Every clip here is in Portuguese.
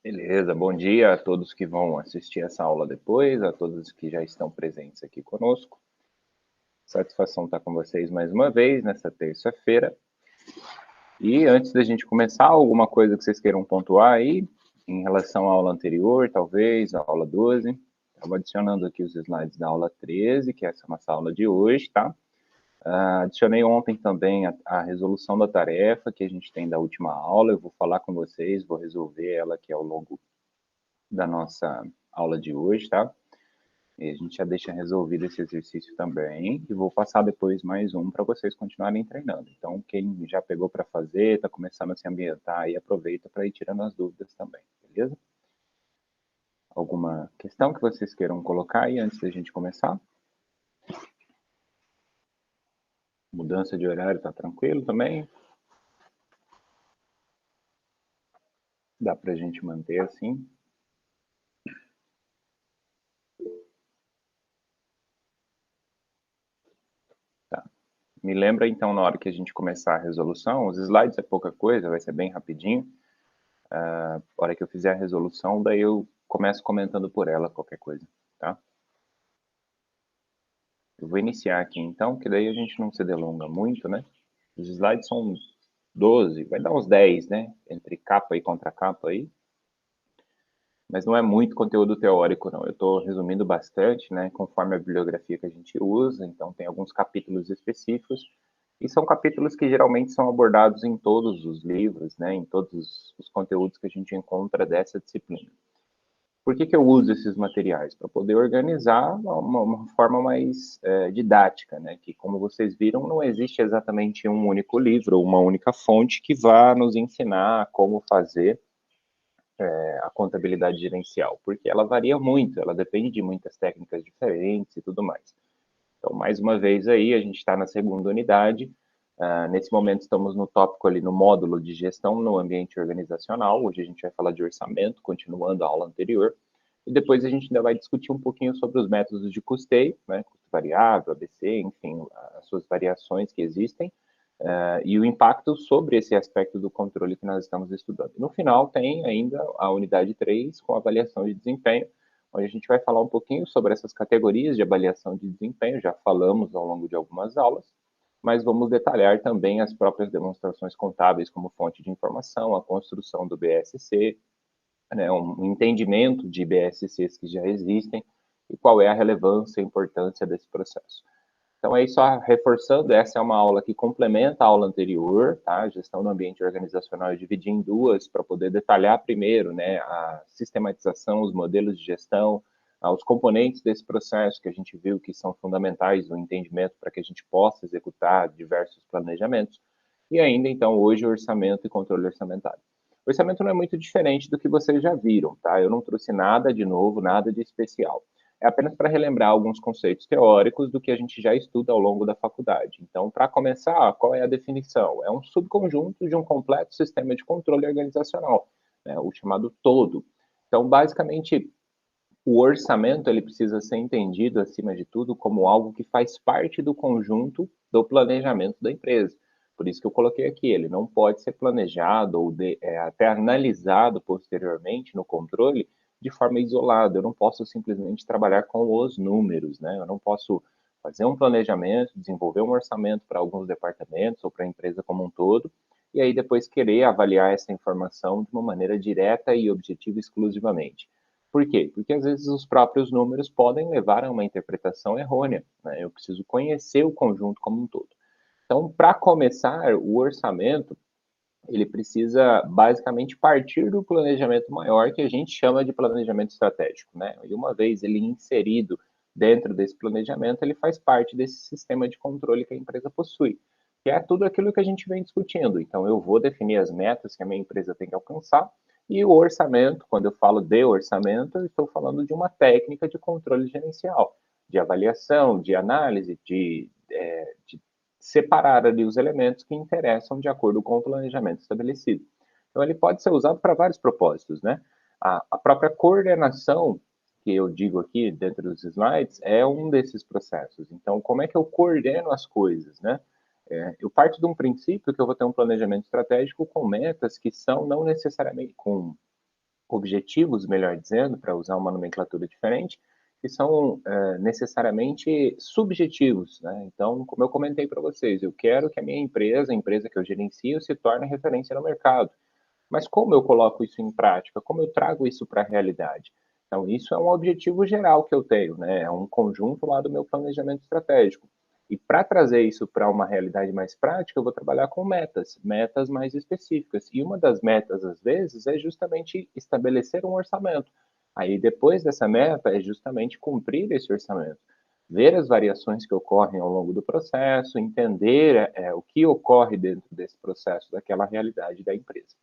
Beleza, bom dia a todos que vão assistir essa aula depois, a todos que já estão presentes aqui conosco. Satisfação estar com vocês mais uma vez nessa terça-feira. E antes da gente começar, alguma coisa que vocês queiram pontuar aí, em relação à aula anterior, talvez, a aula 12. Estava adicionando aqui os slides da aula 13, que é essa nossa aula de hoje, tá? Adicionei ontem também a resolução da tarefa que a gente tem da última aula. Eu vou falar com vocês, vou resolver ela aqui ao longo da nossa aula de hoje, tá? E a gente já deixa resolvido esse exercício também, e vou passar depois mais um para vocês continuarem treinando. Então, quem já pegou para fazer, está começando a se ambientar, aí aproveita para ir tirando as dúvidas também, beleza? Alguma questão que vocês queiram colocar aí antes da gente começar? Mudança de horário, tá tranquilo também? Dá para a gente manter assim? Tá. Me lembra então, na hora que a gente começar a resolução, os slides é pouca coisa, vai ser bem rapidinho. Na hora que eu fizer a resolução, daí eu começo comentando por ela qualquer coisa, tá? Eu vou iniciar aqui então, que daí a gente não se delonga muito, né? Os slides são 12, vai dar uns 10, né? Entre capa e contracapa aí. Mas não é muito conteúdo teórico, não. Eu estou resumindo bastante, né? Conforme a bibliografia que a gente usa, então tem alguns capítulos específicos. E são capítulos que geralmente são abordados em todos os livros, né? Em todos os conteúdos que a gente encontra dessa disciplina. Por que eu uso esses materiais? Para poder organizar uma forma mais didática, né? Que, como vocês viram, não existe exatamente um único livro, uma única fonte que vá nos ensinar como fazer a contabilidade gerencial, porque ela varia muito, ela depende de muitas técnicas diferentes e tudo mais. Então, mais uma vez aí, a gente está na segunda unidade. Nesse momento, estamos no tópico ali, no módulo de gestão no ambiente organizacional. Hoje a gente vai falar de orçamento, continuando a aula anterior. E depois a gente ainda vai discutir um pouquinho sobre os métodos de custeio, né, custo variável, ABC, enfim, as suas variações que existem, e o impacto sobre esse aspecto do controle que nós estamos estudando. No final, tem ainda a unidade 3, com avaliação de desempenho, onde a gente vai falar um pouquinho sobre essas categorias de avaliação de desempenho, já falamos ao longo de algumas aulas, mas vamos detalhar também as próprias demonstrações contábeis como fonte de informação, a construção do BSC, né, um entendimento de BSCs que já existem e qual é a relevância e importância desse processo. Então, aí só reforçando, essa é uma aula que complementa a aula anterior, tá? Gestão do ambiente organizacional eu dividi em duas para poder detalhar primeiro, né, a sistematização, os modelos de gestão, os componentes desse processo que a gente viu que são fundamentais no entendimento para que a gente possa executar diversos planejamentos. E ainda, então, hoje, orçamento e controle orçamentário. O orçamento não é muito diferente do que vocês já viram, tá? Eu não trouxe nada de novo, nada de especial. É apenas para relembrar alguns conceitos teóricos do que a gente já estuda ao longo da faculdade. Então, para começar, qual é a definição? É um subconjunto de um completo sistema de controle organizacional, né, o chamado todo. Então, basicamente, o orçamento ele precisa ser entendido, acima de tudo, como algo que faz parte do conjunto do planejamento da empresa. Por isso que eu coloquei aqui, ele não pode ser planejado ou até analisado posteriormente no controle de forma isolada. Eu não posso simplesmente trabalhar com os números, né? Eu não posso fazer um planejamento, desenvolver um orçamento para alguns departamentos ou para a empresa como um todo, e aí depois querer avaliar essa informação de uma maneira direta e objetiva exclusivamente. Por quê? Porque às vezes os próprios números podem levar a uma interpretação errônea, né? Eu preciso conhecer o conjunto como um todo. Então, para começar, o orçamento, ele precisa basicamente partir do planejamento maior que a gente chama de planejamento estratégico, né? E uma vez ele inserido dentro desse planejamento, ele faz parte desse sistema de controle que a empresa possui, que é tudo aquilo que a gente vem discutindo. Então, eu vou definir as metas que a minha empresa tem que alcançar, e o orçamento, quando eu falo de orçamento, eu estou falando de uma técnica de controle gerencial, de avaliação, de análise, de separar ali os elementos que interessam de acordo com o planejamento estabelecido. Então, ele pode ser usado para vários propósitos, né? A própria coordenação, que eu digo aqui dentro dos slides, é um desses processos. Então, como é que eu coordeno as coisas, né? Eu parto de um princípio que eu vou ter um planejamento estratégico com metas que são não necessariamente com objetivos, melhor dizendo, para usar uma nomenclatura diferente, que são necessariamente subjetivos, né? Então, como eu comentei para vocês, eu quero que a minha empresa, a empresa que eu gerencio, se torne referência no mercado. Mas como eu coloco isso em prática? Como eu trago isso para a realidade? Então, isso é um objetivo geral que eu tenho, né? É um conjunto lá do meu planejamento estratégico. E para trazer isso para uma realidade mais prática, eu vou trabalhar com metas, metas mais específicas. E uma das metas, às vezes, é justamente estabelecer um orçamento. Aí, depois dessa meta, é justamente cumprir esse orçamento. Ver as variações que ocorrem ao longo do processo, entender o que ocorre dentro desse processo, daquela realidade da empresa.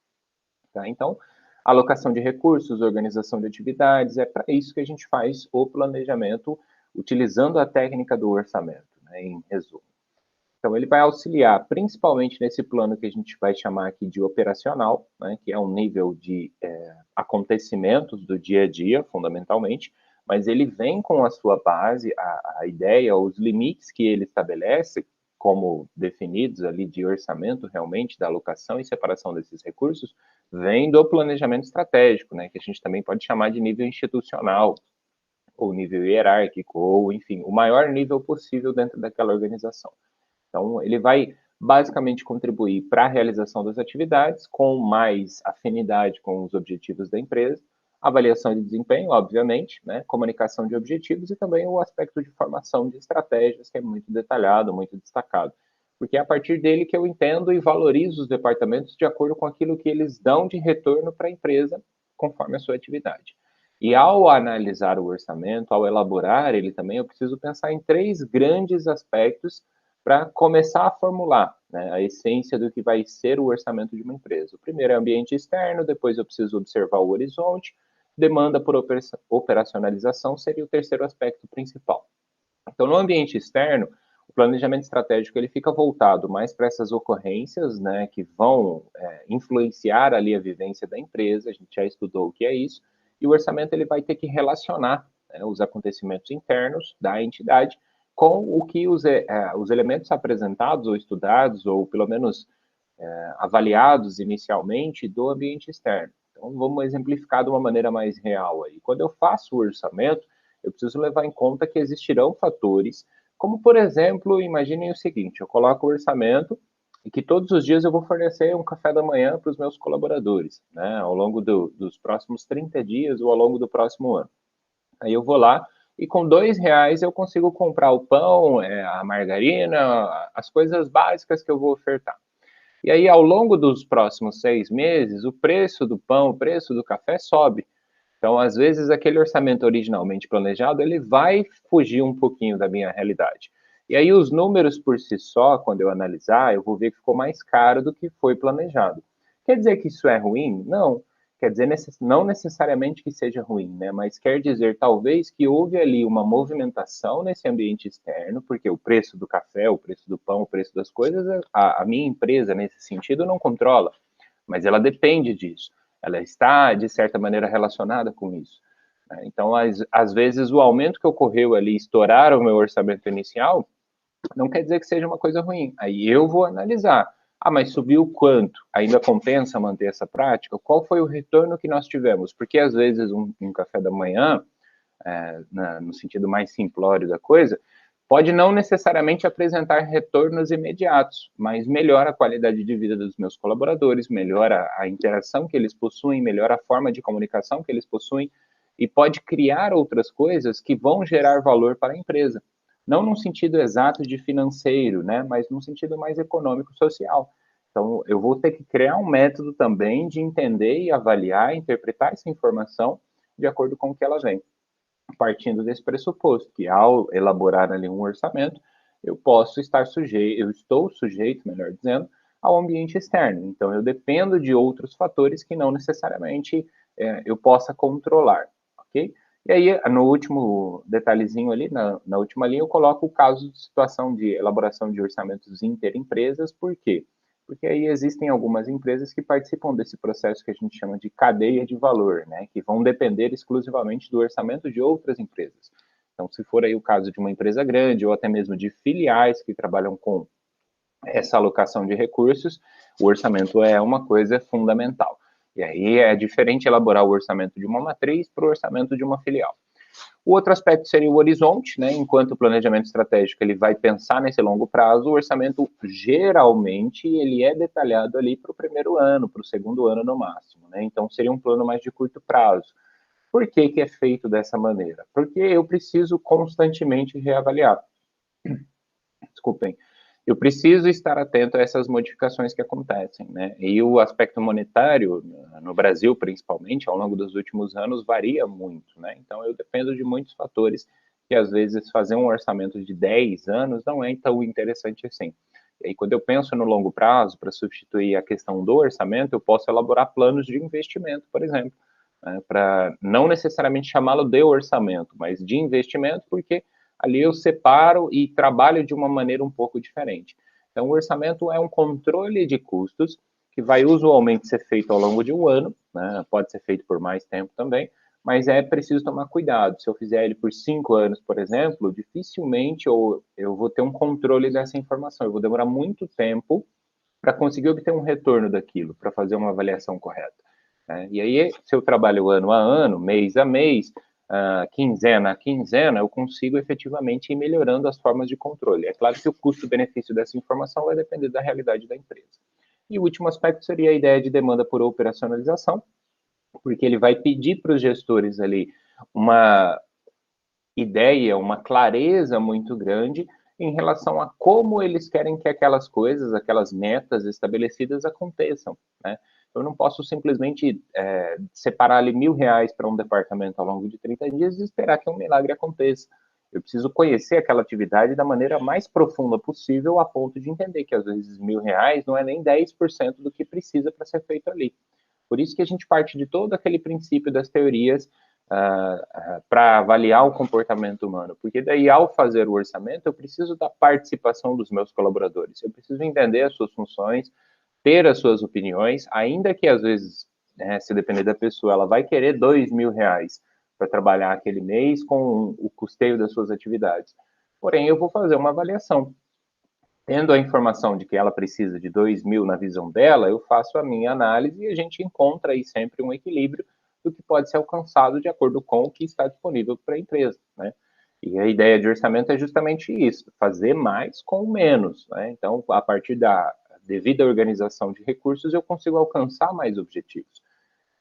Tá? Então, alocação de recursos, organização de atividades, é para isso que a gente faz o planejamento utilizando a técnica do orçamento, né, em resumo. Então, ele vai auxiliar principalmente nesse plano que a gente vai chamar aqui de operacional, né, que é um nível de acontecimentos do dia a dia, fundamentalmente, mas ele vem com a sua base, a ideia, os limites que ele estabelece, como definidos ali de orçamento realmente, da alocação e separação desses recursos, vem do planejamento estratégico, né, que a gente também pode chamar de nível institucional, ou nível hierárquico, ou, enfim, o maior nível possível dentro daquela organização. Então, ele vai basicamente contribuir para a realização das atividades com mais afinidade com os objetivos da empresa, avaliação de desempenho, obviamente, né, comunicação de objetivos e também o aspecto de formação de estratégias, que é muito detalhado, muito destacado. Porque é a partir dele que eu entendo e valorizo os departamentos de acordo com aquilo que eles dão de retorno para a empresa, conforme a sua atividade. E ao analisar o orçamento, ao elaborar ele também, eu preciso pensar em três grandes aspectos para começar a formular, né, a essência do que vai ser o orçamento de uma empresa. O primeiro é ambiente externo, depois eu preciso observar o horizonte, demanda por operacionalização seria o terceiro aspecto principal. Então, no ambiente externo, o planejamento estratégico ele fica voltado mais para essas ocorrências, né, que vão influenciar ali a vivência da empresa, a gente já estudou o que é isso, e o orçamento ele vai ter que relacionar, né, os acontecimentos internos da entidade com o que os elementos apresentados ou estudados, ou pelo menos avaliados inicialmente do ambiente externo. Então, vamos exemplificar de uma maneira mais real aí. Quando eu faço o orçamento, eu preciso levar em conta que existirão fatores, como, por exemplo, imaginem o seguinte, eu coloco o orçamento e que todos os dias eu vou fornecer um café da manhã para os meus colaboradores, né, ao longo dos próximos 30 dias ou ao longo do próximo ano. Aí eu vou lá e com R$ 2 eu consigo comprar o pão, a margarina, as coisas básicas que eu vou ofertar. E aí, ao longo dos próximos 6 meses, o preço do pão, o preço do café sobe. Então, às vezes, aquele orçamento originalmente planejado, ele vai fugir um pouquinho da minha realidade. E aí, os números por si só, quando eu analisar, eu vou ver que ficou mais caro do que foi planejado. Quer dizer que isso é ruim? Não. Quer dizer, não necessariamente que seja ruim, né? Mas quer dizer, talvez, que houve ali uma movimentação nesse ambiente externo, porque o preço do café, o preço do pão, o preço das coisas, a minha empresa, nesse sentido, não controla, mas ela depende disso. Ela está, de certa maneira, relacionada com isso. Né? Então, às vezes, o aumento que ocorreu ali, estourar o meu orçamento inicial, não quer dizer que seja uma coisa ruim. Aí eu vou analisar. Ah, mas subiu quanto? Ainda compensa manter essa prática? Qual foi o retorno que nós tivemos? Porque às vezes um café da manhã, no sentido mais simplório da coisa, pode não necessariamente apresentar retornos imediatos, mas melhora a qualidade de vida dos meus colaboradores, melhora a interação que eles possuem, melhora a forma de comunicação que eles possuem e pode criar outras coisas que vão gerar valor para a empresa. Não num sentido exato de financeiro, né, mas num sentido mais econômico-social. Então, eu vou ter que criar um método também de entender e avaliar, interpretar essa informação de acordo com o que ela vem. Partindo desse pressuposto, que ao elaborar ali um orçamento, eu posso estar sujeito, eu estou sujeito, melhor dizendo, ao ambiente externo. Então, eu dependo de outros fatores que não necessariamente eu possa controlar, ok? E aí, no último detalhezinho ali, na última linha, eu coloco o caso de situação de elaboração de orçamentos interempresas, por quê? Porque aí existem algumas empresas que participam desse processo que a gente chama de cadeia de valor, né, que vão depender exclusivamente do orçamento de outras empresas. Então, se for aí o caso de uma empresa grande ou até mesmo de filiais que trabalham com essa alocação de recursos, o orçamento é uma coisa fundamental. E aí é diferente elaborar o orçamento de uma matriz para o orçamento de uma filial. O outro aspecto seria o horizonte, né? Enquanto o planejamento estratégico ele vai pensar nesse longo prazo, o orçamento geralmente ele é detalhado ali para o primeiro ano, para o segundo ano no máximo, né? Então seria um plano mais de curto prazo. Por que que é feito dessa maneira? Porque eu preciso constantemente reavaliar. Desculpem. Eu preciso estar atento a essas modificações que acontecem, né? E o aspecto monetário, no Brasil principalmente, ao longo dos últimos anos, varia muito, né? Então eu dependo de muitos fatores que às vezes fazer um orçamento de 10 anos não é tão interessante assim. E aí, quando eu penso no longo prazo, para substituir a questão do orçamento, eu posso elaborar planos de investimento, por exemplo, né? Para não necessariamente chamá-lo de orçamento, mas de investimento, porque ali eu separo e trabalho de uma maneira um pouco diferente. Então, o orçamento é um controle de custos que vai usualmente ser feito ao longo de um ano, né? Pode ser feito por mais tempo também, mas é preciso tomar cuidado. Se eu fizer ele por 5 anos, por exemplo, dificilmente eu vou ter um controle dessa informação. Eu vou demorar muito tempo para conseguir obter um retorno daquilo, para fazer uma avaliação correta. Né? E aí, se eu trabalho ano a ano, mês a mês, quinzena a quinzena, eu consigo efetivamente ir melhorando as formas de controle. É claro que o custo-benefício dessa informação vai depender da realidade da empresa. E o último aspecto seria a ideia de demanda por operacionalização, porque ele vai pedir para os gestores ali uma ideia, uma clareza muito grande em relação a como eles querem que aquelas coisas, aquelas metas estabelecidas aconteçam, né? Eu não posso simplesmente separar ali R$ 1.000 para um departamento ao longo de 30 dias e esperar que um milagre aconteça. Eu preciso conhecer aquela atividade da maneira mais profunda possível, a ponto de entender que às vezes R$ 1.000 não é nem 10% do que precisa para ser feito ali. Por isso que a gente parte de todo aquele princípio das teorias para avaliar o comportamento humano, porque daí, ao fazer o orçamento, eu preciso da participação dos meus colaboradores, eu preciso entender as suas funções, ter as suas opiniões, ainda que às vezes, né, se depender da pessoa, ela vai querer R$ 2.000 para trabalhar aquele mês com o custeio das suas atividades. Porém, eu vou fazer uma avaliação. Tendo a informação de que ela precisa de 2.000 na visão dela, eu faço a minha análise e a gente encontra aí sempre um equilíbrio do que pode ser alcançado de acordo com o que está disponível para a empresa, né? E a ideia de orçamento é justamente isso, fazer mais com menos, né? Então, a partir da devida organização de recursos, eu consigo alcançar mais objetivos.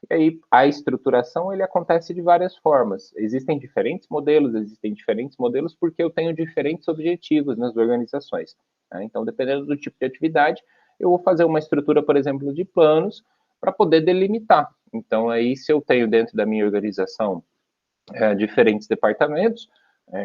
E aí, a estruturação, ele acontece de várias formas. Existem diferentes modelos porque eu tenho diferentes objetivos nas organizações, né? Então, dependendo do tipo de atividade, eu vou fazer uma estrutura, por exemplo, de planos para poder delimitar. Então, aí, se eu tenho dentro da minha organização diferentes departamentos,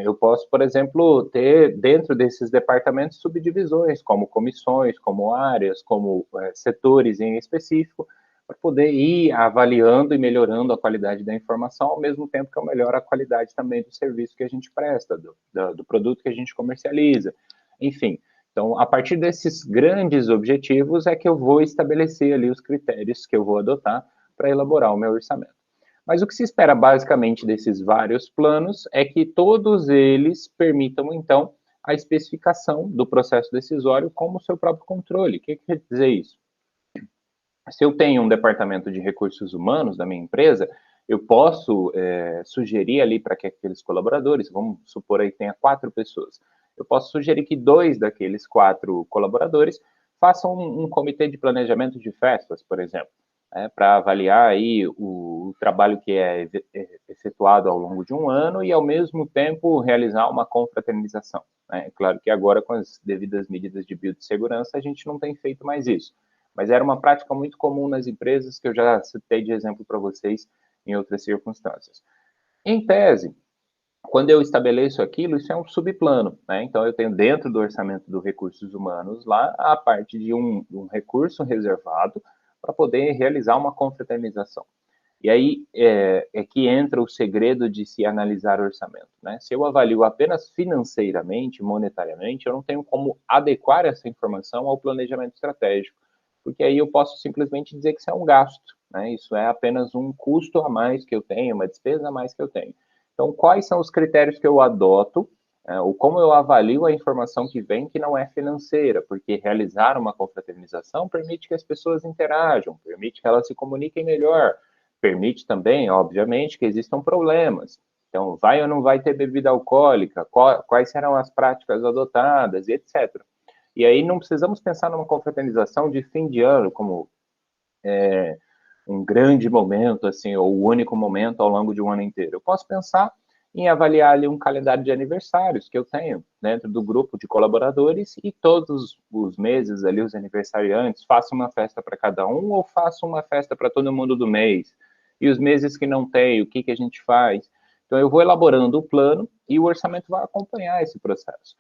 eu posso, por exemplo, ter dentro desses departamentos subdivisões, como comissões, como áreas, como setores em específico, para poder ir avaliando e melhorando a qualidade da informação, ao mesmo tempo que eu melhoro a qualidade também do serviço que a gente presta, do produto que a gente comercializa, enfim. Então, a partir desses grandes objetivos é que eu vou estabelecer ali os critérios que eu vou adotar para elaborar o meu orçamento. Mas o que se espera basicamente desses vários planos é que todos eles permitam, então, a especificação do processo decisório como seu próprio controle. O que quer dizer isso? Se eu tenho um departamento de recursos humanos da minha empresa, eu posso sugerir ali para que aqueles colaboradores, vamos supor aí que tenha 4 pessoas, eu posso sugerir que 2 daqueles 4 colaboradores façam um comitê de planejamento de festas, por exemplo, para avaliar aí o trabalho que é efetuado ao longo de um ano e, ao mesmo tempo, realizar uma confraternização, né? É claro que agora, com as devidas medidas de biossegurança, a gente não tem feito mais isso, mas era uma prática muito comum nas empresas que eu já citei de exemplo para vocês em outras circunstâncias. Em tese, quando eu estabeleço aquilo, isso é um subplano, né? Então, eu tenho dentro do orçamento dos recursos humanos lá a parte de um recurso reservado para poder realizar uma confraternização. E aí é que entra o segredo de se analisar orçamento, né? Se eu avalio apenas financeiramente, monetariamente, eu não tenho como adequar essa informação ao planejamento estratégico, porque aí eu posso simplesmente dizer que isso é um gasto, né? Isso é apenas um custo a mais que eu tenho, uma despesa a mais que eu tenho. Então, quais são os critérios que eu adoto ou como eu avalio a informação que vem que não é financeira, porque realizar uma confraternização permite que as pessoas interajam, permite que elas se comuniquem melhor, permite também, obviamente, que existam problemas. Então, vai ou não vai ter bebida alcoólica, quais serão as práticas adotadas, e etc. E aí não precisamos pensar numa confraternização de fim de ano como um grande momento, assim, ou o único momento ao longo de um ano inteiro. Eu posso pensar em avaliar ali um calendário de aniversários que eu tenho dentro do grupo de colaboradores e todos os meses ali os aniversariantes, faço uma festa para cada um ou faço uma festa para todo mundo do mês. E os meses que não tem, o que a gente faz? Então eu vou elaborando o plano e o orçamento vai acompanhar esse processo.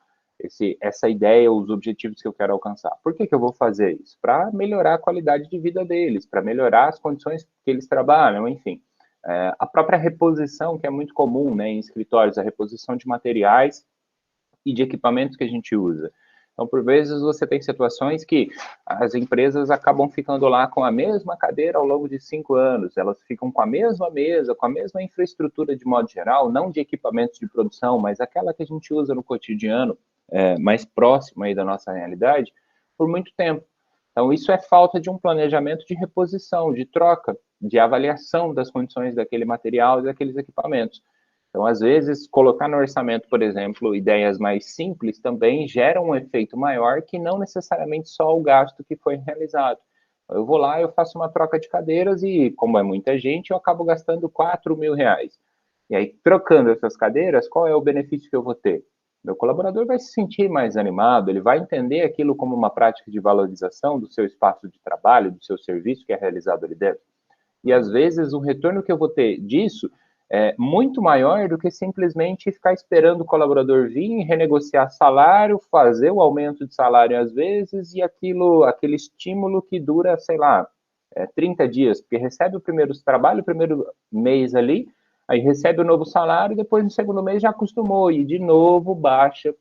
Essa ideia, os objetivos que eu quero alcançar. Por que eu vou fazer isso? Para melhorar a qualidade de vida deles, para melhorar as condições que eles trabalham, enfim. A própria reposição, que é muito comum, né, em escritórios, a reposição de materiais e de equipamentos que a gente usa. Então, por vezes, você tem situações que as empresas acabam ficando lá com a mesma cadeira ao longo de 5 anos, elas ficam com a mesma mesa, com a mesma infraestrutura de modo geral, não de equipamentos de produção, mas aquela que a gente usa no cotidiano, mais próxima aí da nossa realidade, por muito tempo. Então, isso é falta de um planejamento de reposição, de troca, de avaliação das condições daquele material e daqueles equipamentos. Então, às vezes, colocar no orçamento, por exemplo, ideias mais simples também gera um efeito maior que não necessariamente só o gasto que foi realizado. Eu vou lá, eu faço uma troca de cadeiras e, como é muita gente, eu acabo gastando R$ 4.000. E aí, trocando essas cadeiras, qual é o benefício que eu vou ter? Meu colaborador vai se sentir mais animado, ele vai entender aquilo como uma prática de valorização do seu espaço de trabalho, do seu serviço que é realizado ali dentro. E às vezes o retorno que eu vou ter disso é muito maior do que simplesmente ficar esperando o colaborador vir, renegociar salário, fazer o aumento de salário às vezes e aquele estímulo que dura, sei lá, 30 dias, porque recebe o primeiro trabalho, o primeiro mês ali, aí recebe o novo salário, e depois no segundo mês já acostumou, e de novo baixa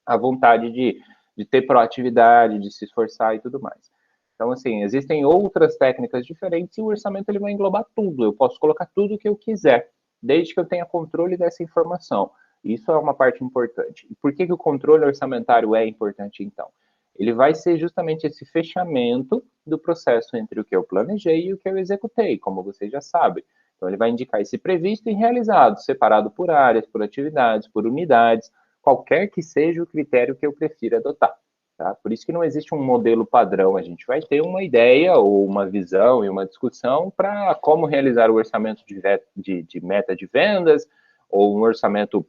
a vontade de ter proatividade, de se esforçar e tudo mais. Então, assim, existem outras técnicas diferentes e o orçamento ele vai englobar tudo. Eu posso colocar tudo o que eu quiser, desde que eu tenha controle dessa informação. Isso é uma parte importante. E por que o controle orçamentário é importante, então? Ele vai ser justamente esse fechamento do processo entre o que eu planejei e o que eu executei, como vocês já sabem. Então, ele vai indicar esse previsto e realizado, separado por áreas, por atividades, por unidades, qualquer que seja o critério que eu prefira adotar. Tá? Por isso que não existe um modelo padrão, a gente vai ter uma ideia ou uma visão e uma discussão para como realizar o orçamento de meta de vendas ou um orçamento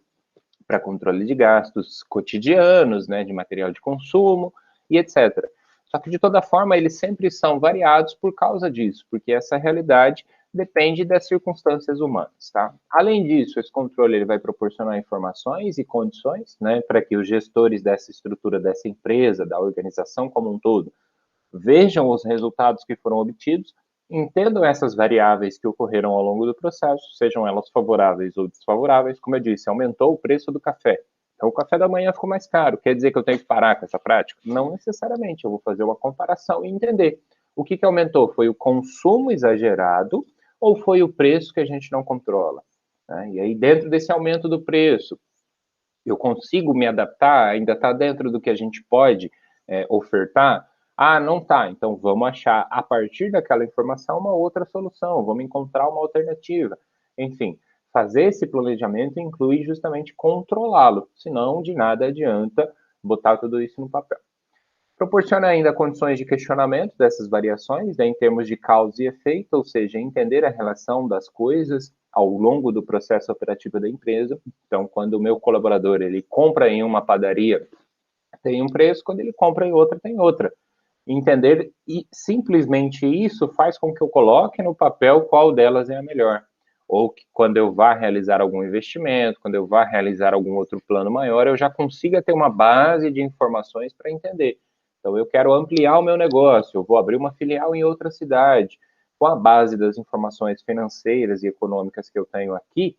para controle de gastos cotidianos, né, de material de consumo e etc. Só que, de toda forma, eles sempre são variados por causa disso, porque essa realidade depende das circunstâncias humanas, tá? Além disso, esse controle ele vai proporcionar informações e condições, né, para que os gestores dessa estrutura, dessa empresa, da organização como um todo, vejam os resultados que foram obtidos, entendam essas variáveis que ocorreram ao longo do processo, sejam elas favoráveis ou desfavoráveis. Como eu disse, aumentou o preço do café. Então, o café da manhã ficou mais caro. Quer dizer que eu tenho que parar com essa prática? Não necessariamente. Eu vou fazer uma comparação e entender. O que aumentou? Foi o consumo exagerado ou foi o preço que a gente não controla? E aí, dentro desse aumento do preço, eu consigo me adaptar? Ainda está dentro do que a gente pode ofertar? Ah, não está. Então vamos achar, a partir daquela informação, uma outra solução, vamos encontrar uma alternativa. Enfim, fazer esse planejamento inclui justamente controlá-lo, senão de nada adianta botar tudo isso no papel. Proporciona ainda condições de questionamento dessas variações, né, em termos de causa e efeito, ou seja, entender a relação das coisas ao longo do processo operativo da empresa. Então, quando o meu colaborador ele compra em uma padaria, tem um preço, quando ele compra em outra, tem outra. Entender e simplesmente isso faz com que eu coloque no papel qual delas é a melhor. Ou que quando eu vá realizar algum investimento, quando eu vá realizar algum outro plano maior, eu já consiga ter uma base de informações para entender. Então, eu quero ampliar o meu negócio, eu vou abrir uma filial em outra cidade. Com a base das informações financeiras e econômicas que eu tenho aqui,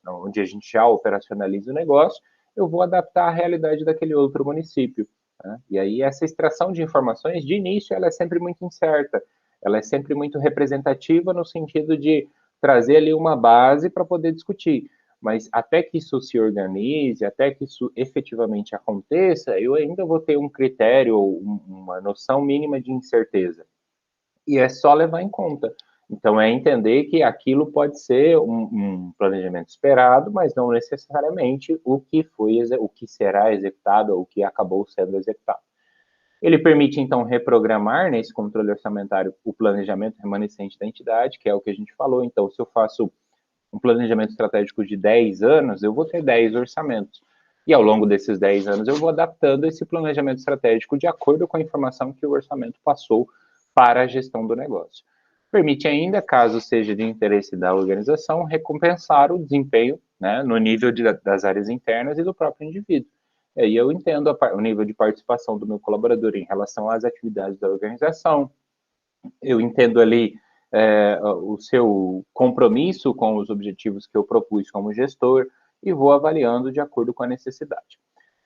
onde a gente já operacionaliza o negócio, eu vou adaptar a realidade daquele outro município. Né? E aí essa extração de informações, de início, ela é sempre muito incerta, ela é sempre muito representativa no sentido de trazer ali uma base para poder discutir. mas até que isso se organize, até que isso efetivamente aconteça, eu ainda vou ter um critério, uma noção mínima de incerteza. E é só levar em conta. Então, é entender que aquilo pode ser um planejamento esperado, mas não necessariamente o que será executado ou o que acabou sendo executado. Ele permite, então, reprogramar nesse controle orçamentário o planejamento remanescente da entidade, que é o que a gente falou. Então, se eu faço um planejamento estratégico de 10 anos, eu vou ter 10 orçamentos. E ao longo desses 10 anos, eu vou adaptando esse planejamento estratégico de acordo com a informação que o orçamento passou para a gestão do negócio. Permite ainda, caso seja de interesse da organização, recompensar o desempenho, né, no nível das áreas internas e do próprio indivíduo. E aí eu entendo o nível de participação do meu colaborador em relação às atividades da organização, eu entendo ali o seu compromisso com os objetivos que eu propus como gestor e vou avaliando de acordo com a necessidade.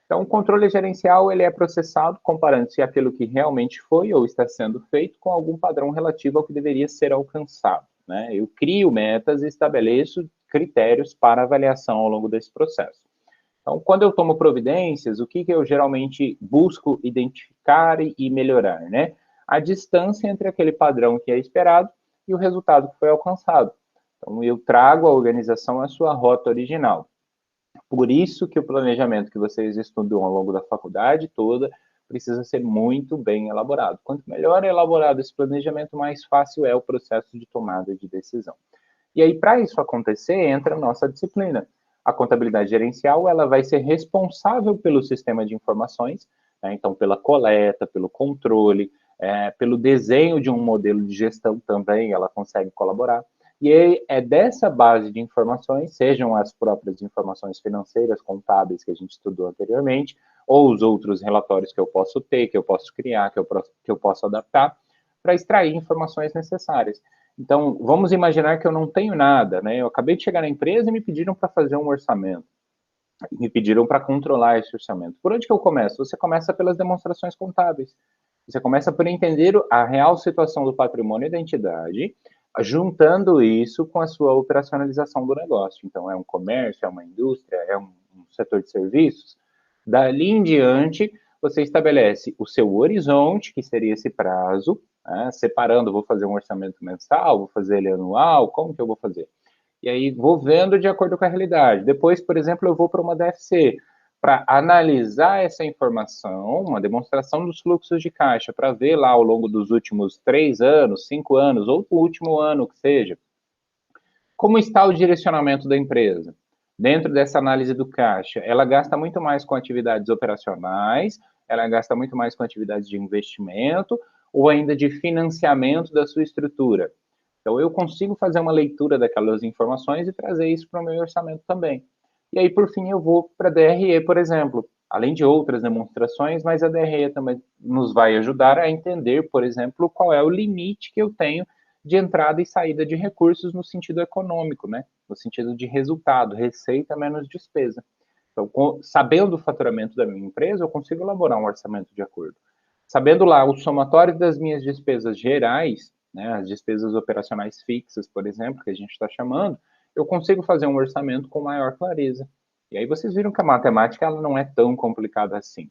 Então, o controle gerencial ele é processado comparando-se aquilo que realmente foi ou está sendo feito com algum padrão relativo ao que deveria ser alcançado. Né? Eu crio metas e estabeleço critérios para avaliação ao longo desse processo. Então, quando eu tomo providências, o que eu geralmente busco identificar e melhorar, né? A distância entre aquele padrão que é esperado e o resultado que foi alcançado. Então, eu trago à organização a sua rota original. Por isso que o planejamento que vocês estudam ao longo da faculdade toda precisa ser muito bem elaborado. Quanto melhor é elaborado esse planejamento, mais fácil é o processo de tomada de decisão. E aí, para isso acontecer, entra a nossa disciplina. A contabilidade gerencial, ela vai ser responsável pelo sistema de informações, né? Então, pela coleta, pelo controle, pelo desenho de um modelo de gestão também, ela consegue colaborar. E aí, é dessa base de informações, sejam as próprias informações financeiras, contábeis que a gente estudou anteriormente, ou os outros relatórios que eu posso ter, que eu posso criar, que eu posso adaptar, para extrair informações necessárias. Então, vamos imaginar que eu não tenho nada, né? Eu acabei de chegar na empresa e me pediram para fazer um orçamento. Me pediram para controlar esse orçamento. Por onde que eu começo? Você começa pelas demonstrações contábeis. Você começa por entender a real situação do patrimônio da entidade, juntando isso com a sua operacionalização do negócio. Então, é um comércio, é uma indústria, é um setor de serviços. Dali em diante, você estabelece o seu horizonte, que seria esse prazo, né, separando, vou fazer um orçamento mensal, vou fazer ele anual, como que eu vou fazer? E aí vou vendo de acordo com a realidade. Depois, por exemplo, eu vou para uma DFC, para analisar essa informação, uma demonstração dos fluxos de caixa, para ver lá ao longo dos últimos 3 anos, 5 anos, ou o último ano que seja, como está o direcionamento da empresa. Dentro dessa análise do caixa, ela gasta muito mais com atividades operacionais, ela gasta muito mais com atividades de investimento, ou ainda de financiamento da sua estrutura. Então, eu consigo fazer uma leitura daquelas informações e trazer isso para o meu orçamento também. E aí, por fim, eu vou para a DRE, por exemplo, além de outras demonstrações, mas a DRE também nos vai ajudar a entender, por exemplo, qual é o limite que eu tenho de entrada e saída de recursos no sentido econômico, né? No sentido de resultado, receita menos despesa. Então, sabendo o faturamento da minha empresa, eu consigo elaborar um orçamento de acordo. Sabendo lá o somatório das minhas despesas gerais, né, as despesas operacionais fixas, por exemplo, que a gente está chamando, eu consigo fazer um orçamento com maior clareza. E aí vocês viram que a matemática ela não é tão complicada assim.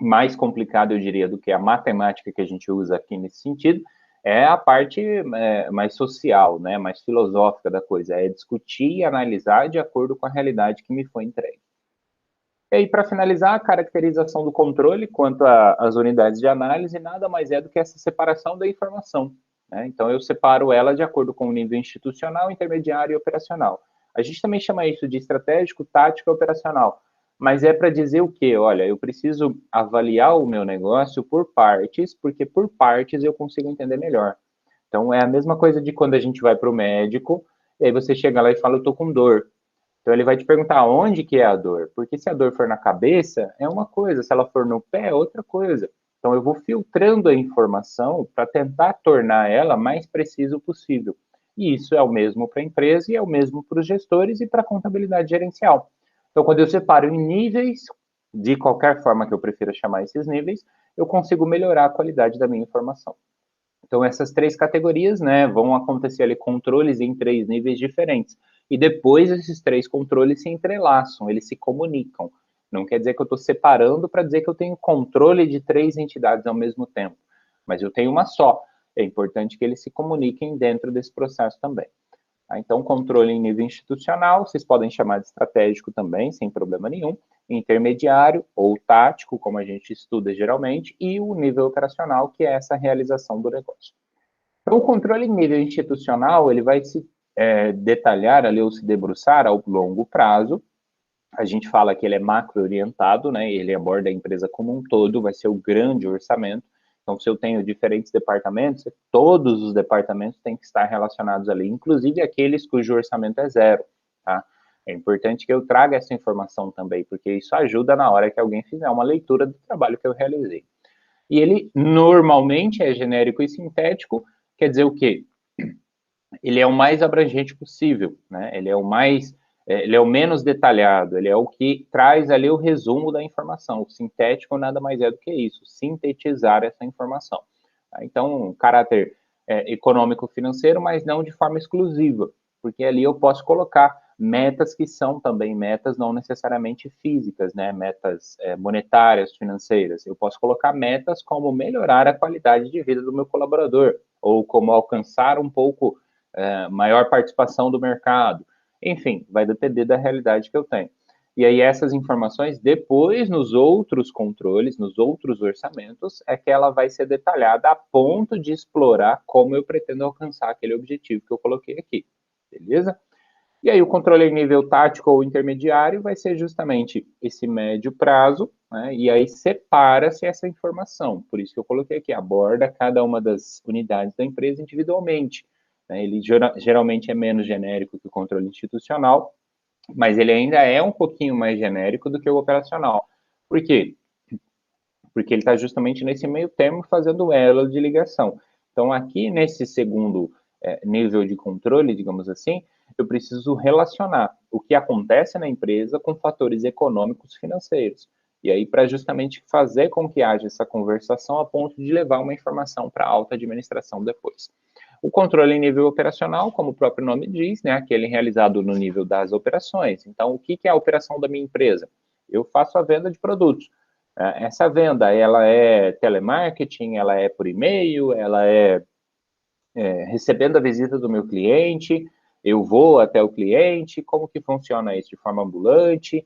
Mais complicado, eu diria, do que a matemática que a gente usa aqui nesse sentido, é a parte mais social, né, mais filosófica da coisa, é discutir e analisar de acordo com a realidade que me foi entregue. E aí, para finalizar, a caracterização do controle quanto às unidades de análise nada mais é do que essa separação da informação. Né? Então, eu separo ela de acordo com o nível institucional, intermediário e operacional. A gente também chama isso de estratégico, tático e operacional. Mas é para dizer o quê? Olha, eu preciso avaliar o meu negócio por partes, porque por partes eu consigo entender melhor. Então, é a mesma coisa de quando a gente vai para o médico, e aí você chega lá e fala, eu estou com dor. Então ele vai te perguntar onde que é a dor, porque se a dor for na cabeça, é uma coisa, se ela for no pé, é outra coisa. Então eu vou filtrando a informação para tentar tornar ela mais preciso possível. E isso é o mesmo para a empresa e é o mesmo para os gestores e para a contabilidade gerencial. Então quando eu separo em níveis, de qualquer forma que eu prefira chamar esses níveis, eu consigo melhorar a qualidade da minha informação. Então, essas 3 categorias, né, vão acontecer ali controles em 3 níveis diferentes. e depois esses três controles se entrelaçam, eles se comunicam. Não quer dizer que eu estou separando para dizer que eu tenho controle de três entidades ao mesmo tempo, mas eu tenho uma só. É importante que eles se comuniquem dentro desse processo também. Então, controle em nível institucional, vocês podem chamar de estratégico também, sem problema nenhum, intermediário ou tático, como a gente estuda geralmente, e o nível operacional, que é essa realização do negócio. Então, o controle em nível institucional, ele vai se detalhar ali ou se debruçar ao longo prazo. A gente fala que ele é macro-orientado, né? Ele aborda a empresa como um todo, vai ser o grande orçamento. Então, se eu tenho diferentes departamentos, todos os departamentos têm que estar relacionados ali, inclusive aqueles cujo orçamento é zero, tá? É importante que eu traga essa informação também, porque isso ajuda na hora que alguém fizer uma leitura do trabalho que eu realizei. E ele normalmente é genérico e sintético, quer dizer o quê? Ele é o mais abrangente possível, né? Ele é o menos detalhado, ele é o que traz ali o resumo da informação. O sintético nada mais é do que isso, sintetizar essa informação. Então, caráter econômico-financeiro, mas não de forma exclusiva, porque ali eu posso colocar metas que são também metas não necessariamente físicas, né? Metas monetárias, financeiras. Eu posso colocar metas como melhorar a qualidade de vida do meu colaborador, ou como alcançar um pouco maior participação do mercado. Enfim, vai depender da realidade que eu tenho. E aí essas informações, depois nos outros controles, nos outros orçamentos, é que ela vai ser detalhada a ponto de explorar como eu pretendo alcançar aquele objetivo que eu coloquei aqui, beleza? E aí o controle em nível tático ou intermediário vai ser justamente esse médio prazo, né? E aí separa-se essa informação. Por isso que eu coloquei aqui, aborda cada uma das unidades da empresa individualmente. Né? Ele geralmente é menos genérico que o controle institucional, mas ele ainda é um pouquinho mais genérico do que o operacional. Por quê? Porque ele está justamente nesse meio termo fazendo o elo de ligação. Então, aqui nesse segundo nível de controle, digamos assim, eu preciso relacionar o que acontece na empresa com fatores econômicos financeiros. E aí, para justamente fazer com que haja essa conversação a ponto de levar uma informação para a alta administração depois. O controle em nível operacional, como o próprio nome diz, né, aquele realizado no nível das operações. Então, o que é a operação da minha empresa? Eu faço a venda de produtos. Essa venda, ela é telemarketing, ela é por e-mail, ela é recebendo a visita do meu cliente, eu vou até o cliente, como que funciona isso? De forma ambulante,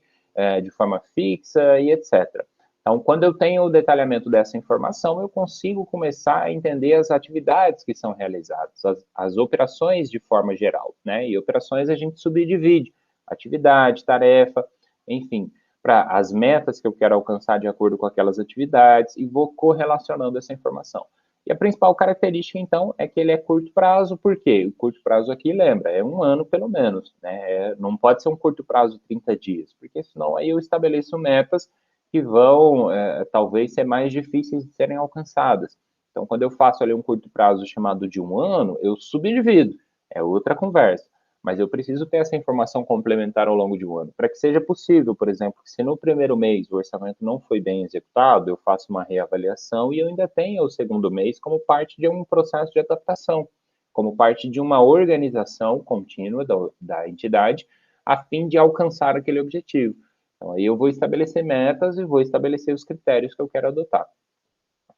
de forma fixa e etc. Então, quando eu tenho o detalhamento dessa informação, eu consigo começar a entender as atividades que são realizadas, as operações de forma geral, né? E operações a gente subdivide, atividade, tarefa, enfim, para as metas que eu quero alcançar de acordo com aquelas atividades e vou correlacionando essa informação. E a principal característica, então, é que ele é curto prazo, por quê? O curto prazo aqui, lembra, é um ano pelo menos, né? Não pode ser um curto prazo de 30 dias, porque senão aí eu estabeleço metas que vão, talvez, ser mais difíceis de serem alcançadas. Então, quando eu faço ali um curto prazo chamado de um ano, eu subdivido, é outra conversa. Mas eu preciso ter essa informação complementar ao longo de um ano, para que seja possível, por exemplo, que se no primeiro mês o orçamento não foi bem executado, eu faço uma reavaliação e eu ainda tenho o segundo mês como parte de um processo de adaptação, como parte de uma organização contínua da entidade, a fim de alcançar aquele objetivo. Então, aí eu vou estabelecer metas e vou estabelecer os critérios que eu quero adotar.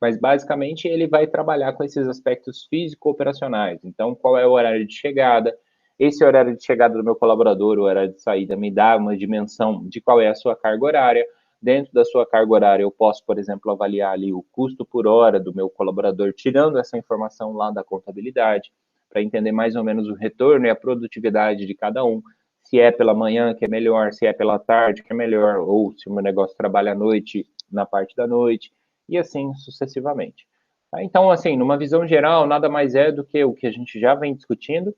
Mas, basicamente, ele vai trabalhar com esses aspectos físico-operacionais. Então, qual é o horário de chegada? Esse horário de chegada do meu colaborador, o horário de saída, me dá uma dimensão de qual é a sua carga horária. Dentro da sua carga horária, eu posso, por exemplo, avaliar ali o custo por hora do meu colaborador, tirando essa informação lá da contabilidade, para entender mais ou menos o retorno e a produtividade de cada um. Se é pela manhã, que é melhor, se é pela tarde, que é melhor, ou se o meu negócio trabalha à noite, na parte da noite, e assim sucessivamente. Então, assim, numa visão geral, nada mais é do que o que a gente já vem discutindo,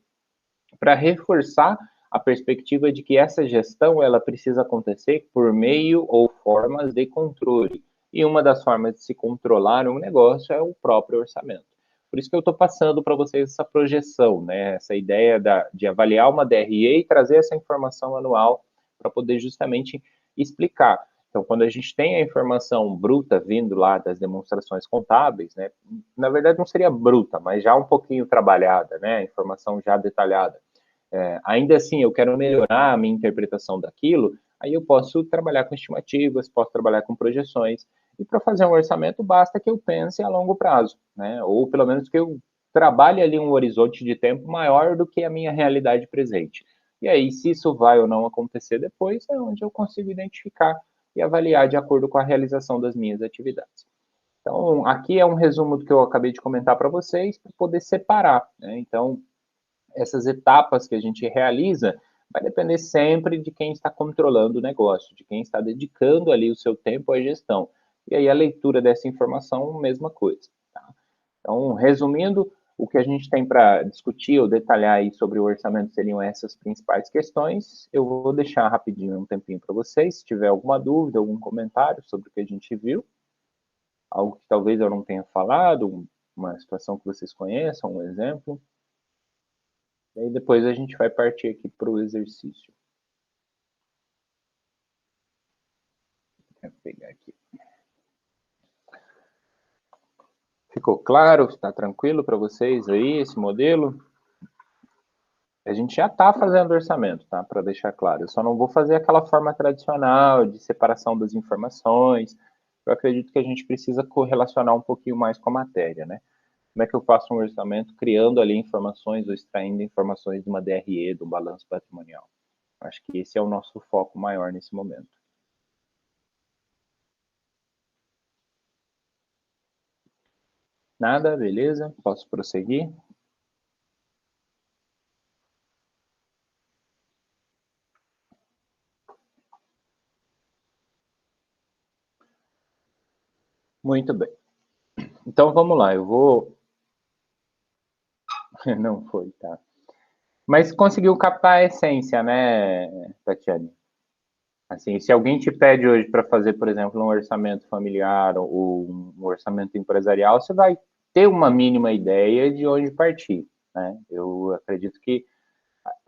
para reforçar a perspectiva de que essa gestão ela precisa acontecer por meio ou formas de controle. E uma das formas de se controlar um negócio é o próprio orçamento. Por isso que eu estou passando para vocês essa projeção, né? Essa ideia de avaliar uma DRE e trazer essa informação anual para poder justamente explicar. Então, quando a gente tem a informação bruta vindo lá das demonstrações contábeis, né? Na verdade não seria bruta, mas já um pouquinho trabalhada, né? A informação já detalhada. ainda assim eu quero melhorar a minha interpretação daquilo, aí eu posso trabalhar com estimativas, posso trabalhar com projeções, e para fazer um orçamento basta que eu pense a longo prazo, né? Ou pelo menos que eu trabalhe ali um horizonte de tempo maior do que a minha realidade presente. E aí, se isso vai ou não acontecer depois, é onde eu consigo identificar e avaliar de acordo com a realização das minhas atividades. Então, aqui é um resumo do que eu acabei de comentar para vocês, para poder separar, né? Então, essas etapas que a gente realiza vai depender sempre de quem está controlando o negócio, de quem está dedicando ali o seu tempo à gestão. E aí a leitura dessa informação, mesma coisa. Tá? Então, resumindo, o que a gente tem para discutir ou detalhar aí sobre o orçamento seriam essas principais questões. Eu vou deixar rapidinho um tempinho para vocês, se tiver alguma dúvida, algum comentário sobre o que a gente viu, algo que talvez eu não tenha falado, uma situação que vocês conheçam, um exemplo. E aí depois a gente vai partir aqui para o exercício. Vou pegar aqui. Ficou claro? Está tranquilo para vocês aí esse modelo? A gente já está fazendo orçamento, tá? Para deixar claro. Eu só não vou fazer aquela forma tradicional de separação das informações. Eu acredito que a gente precisa correlacionar um pouquinho mais com a matéria, né? Como é que eu faço um orçamento criando ali informações ou extraindo informações de uma DRE, de um balanço patrimonial? Acho que esse é o nosso foco maior nesse momento. Nada, beleza? Posso prosseguir? Muito bem. Então vamos lá, eu vou. Não foi, tá? Mas conseguiu captar a essência, né, Tatiane? Assim, se alguém te pede hoje para fazer, por exemplo, um orçamento familiar ou um orçamento empresarial, você vai ter uma mínima ideia de onde partir, né? Eu acredito que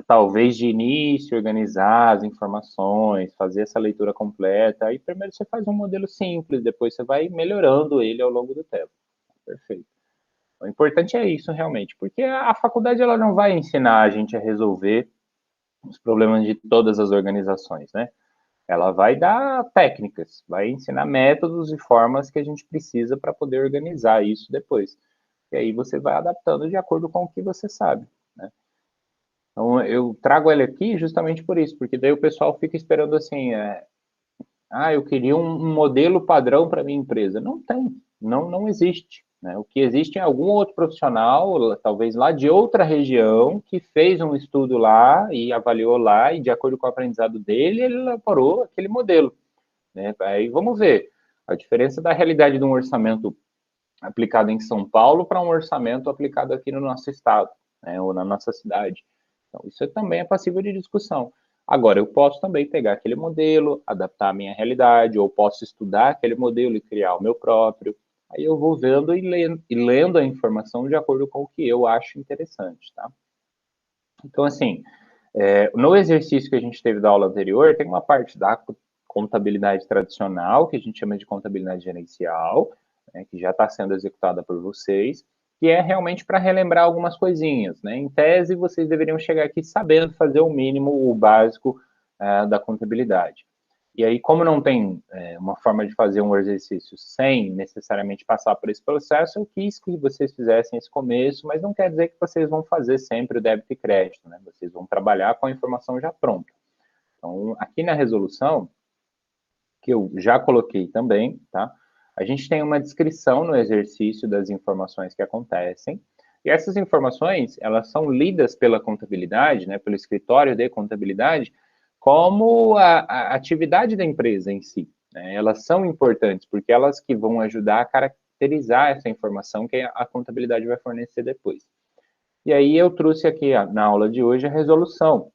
talvez de início organizar as informações, fazer essa leitura completa, aí primeiro você faz um modelo simples, depois você vai melhorando ele ao longo do tempo. Perfeito. O importante é isso realmente, porque a faculdade ela não vai ensinar a gente a resolver os problemas de todas as organizações, né? Ela vai dar técnicas, vai ensinar métodos e formas que a gente precisa para poder organizar isso depois. E aí você vai adaptando de acordo com o que você sabe, né? Então eu trago ele aqui justamente por isso, porque daí o pessoal fica esperando assim, eu queria um modelo padrão para minha empresa. Não tem, não existe. Né? O que existe é algum outro profissional, talvez lá de outra região, que fez um estudo lá e avaliou lá, e de acordo com o aprendizado dele, ele elaborou aquele modelo. Né? Aí vamos ver a diferença da realidade de um orçamento aplicado em São Paulo para um orçamento aplicado aqui no nosso estado, né? Ou na nossa cidade. Então, isso também é passível de discussão. Agora, eu posso também pegar aquele modelo, adaptar a minha realidade, ou posso estudar aquele modelo e criar o meu próprio. Aí eu vou vendo e lendo a informação de acordo com o que eu acho interessante, tá? Então, assim, no exercício que a gente teve da aula anterior, tem uma parte da contabilidade tradicional, que a gente chama de contabilidade gerencial, né, que já está sendo executada por vocês, que é realmente para relembrar algumas coisinhas. Né? Em tese, vocês deveriam chegar aqui sabendo fazer o mínimo, o básico da contabilidade. E aí, como não tem uma forma de fazer um exercício sem necessariamente passar por esse processo, eu quis que vocês fizessem esse começo, mas não quer dizer que vocês vão fazer sempre o débito e crédito, né? Vocês vão trabalhar com a informação já pronta. Então, aqui na resolução, que eu já coloquei também, tá? A gente tem uma descrição no exercício das informações que acontecem, e essas informações, elas são lidas pela contabilidade, né, pelo escritório de contabilidade, como a atividade da empresa em si. Né? Elas são importantes, porque elas que vão ajudar a caracterizar essa informação que a contabilidade vai fornecer depois. E aí eu trouxe aqui na aula de hoje a resolução.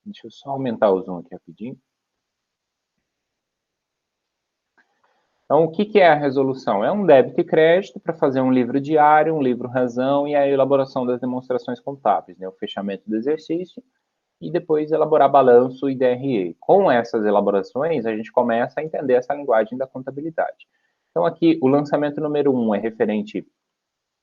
Deixa eu só aumentar o zoom aqui rapidinho. Então, o que é a resolução? É um débito e crédito para fazer um livro diário, um livro razão e a elaboração das demonstrações contábeis, né? O fechamento do exercício e depois elaborar balanço e DRE. Com essas elaborações, a gente começa a entender essa linguagem da contabilidade. Então, aqui, o lançamento número 1 é referente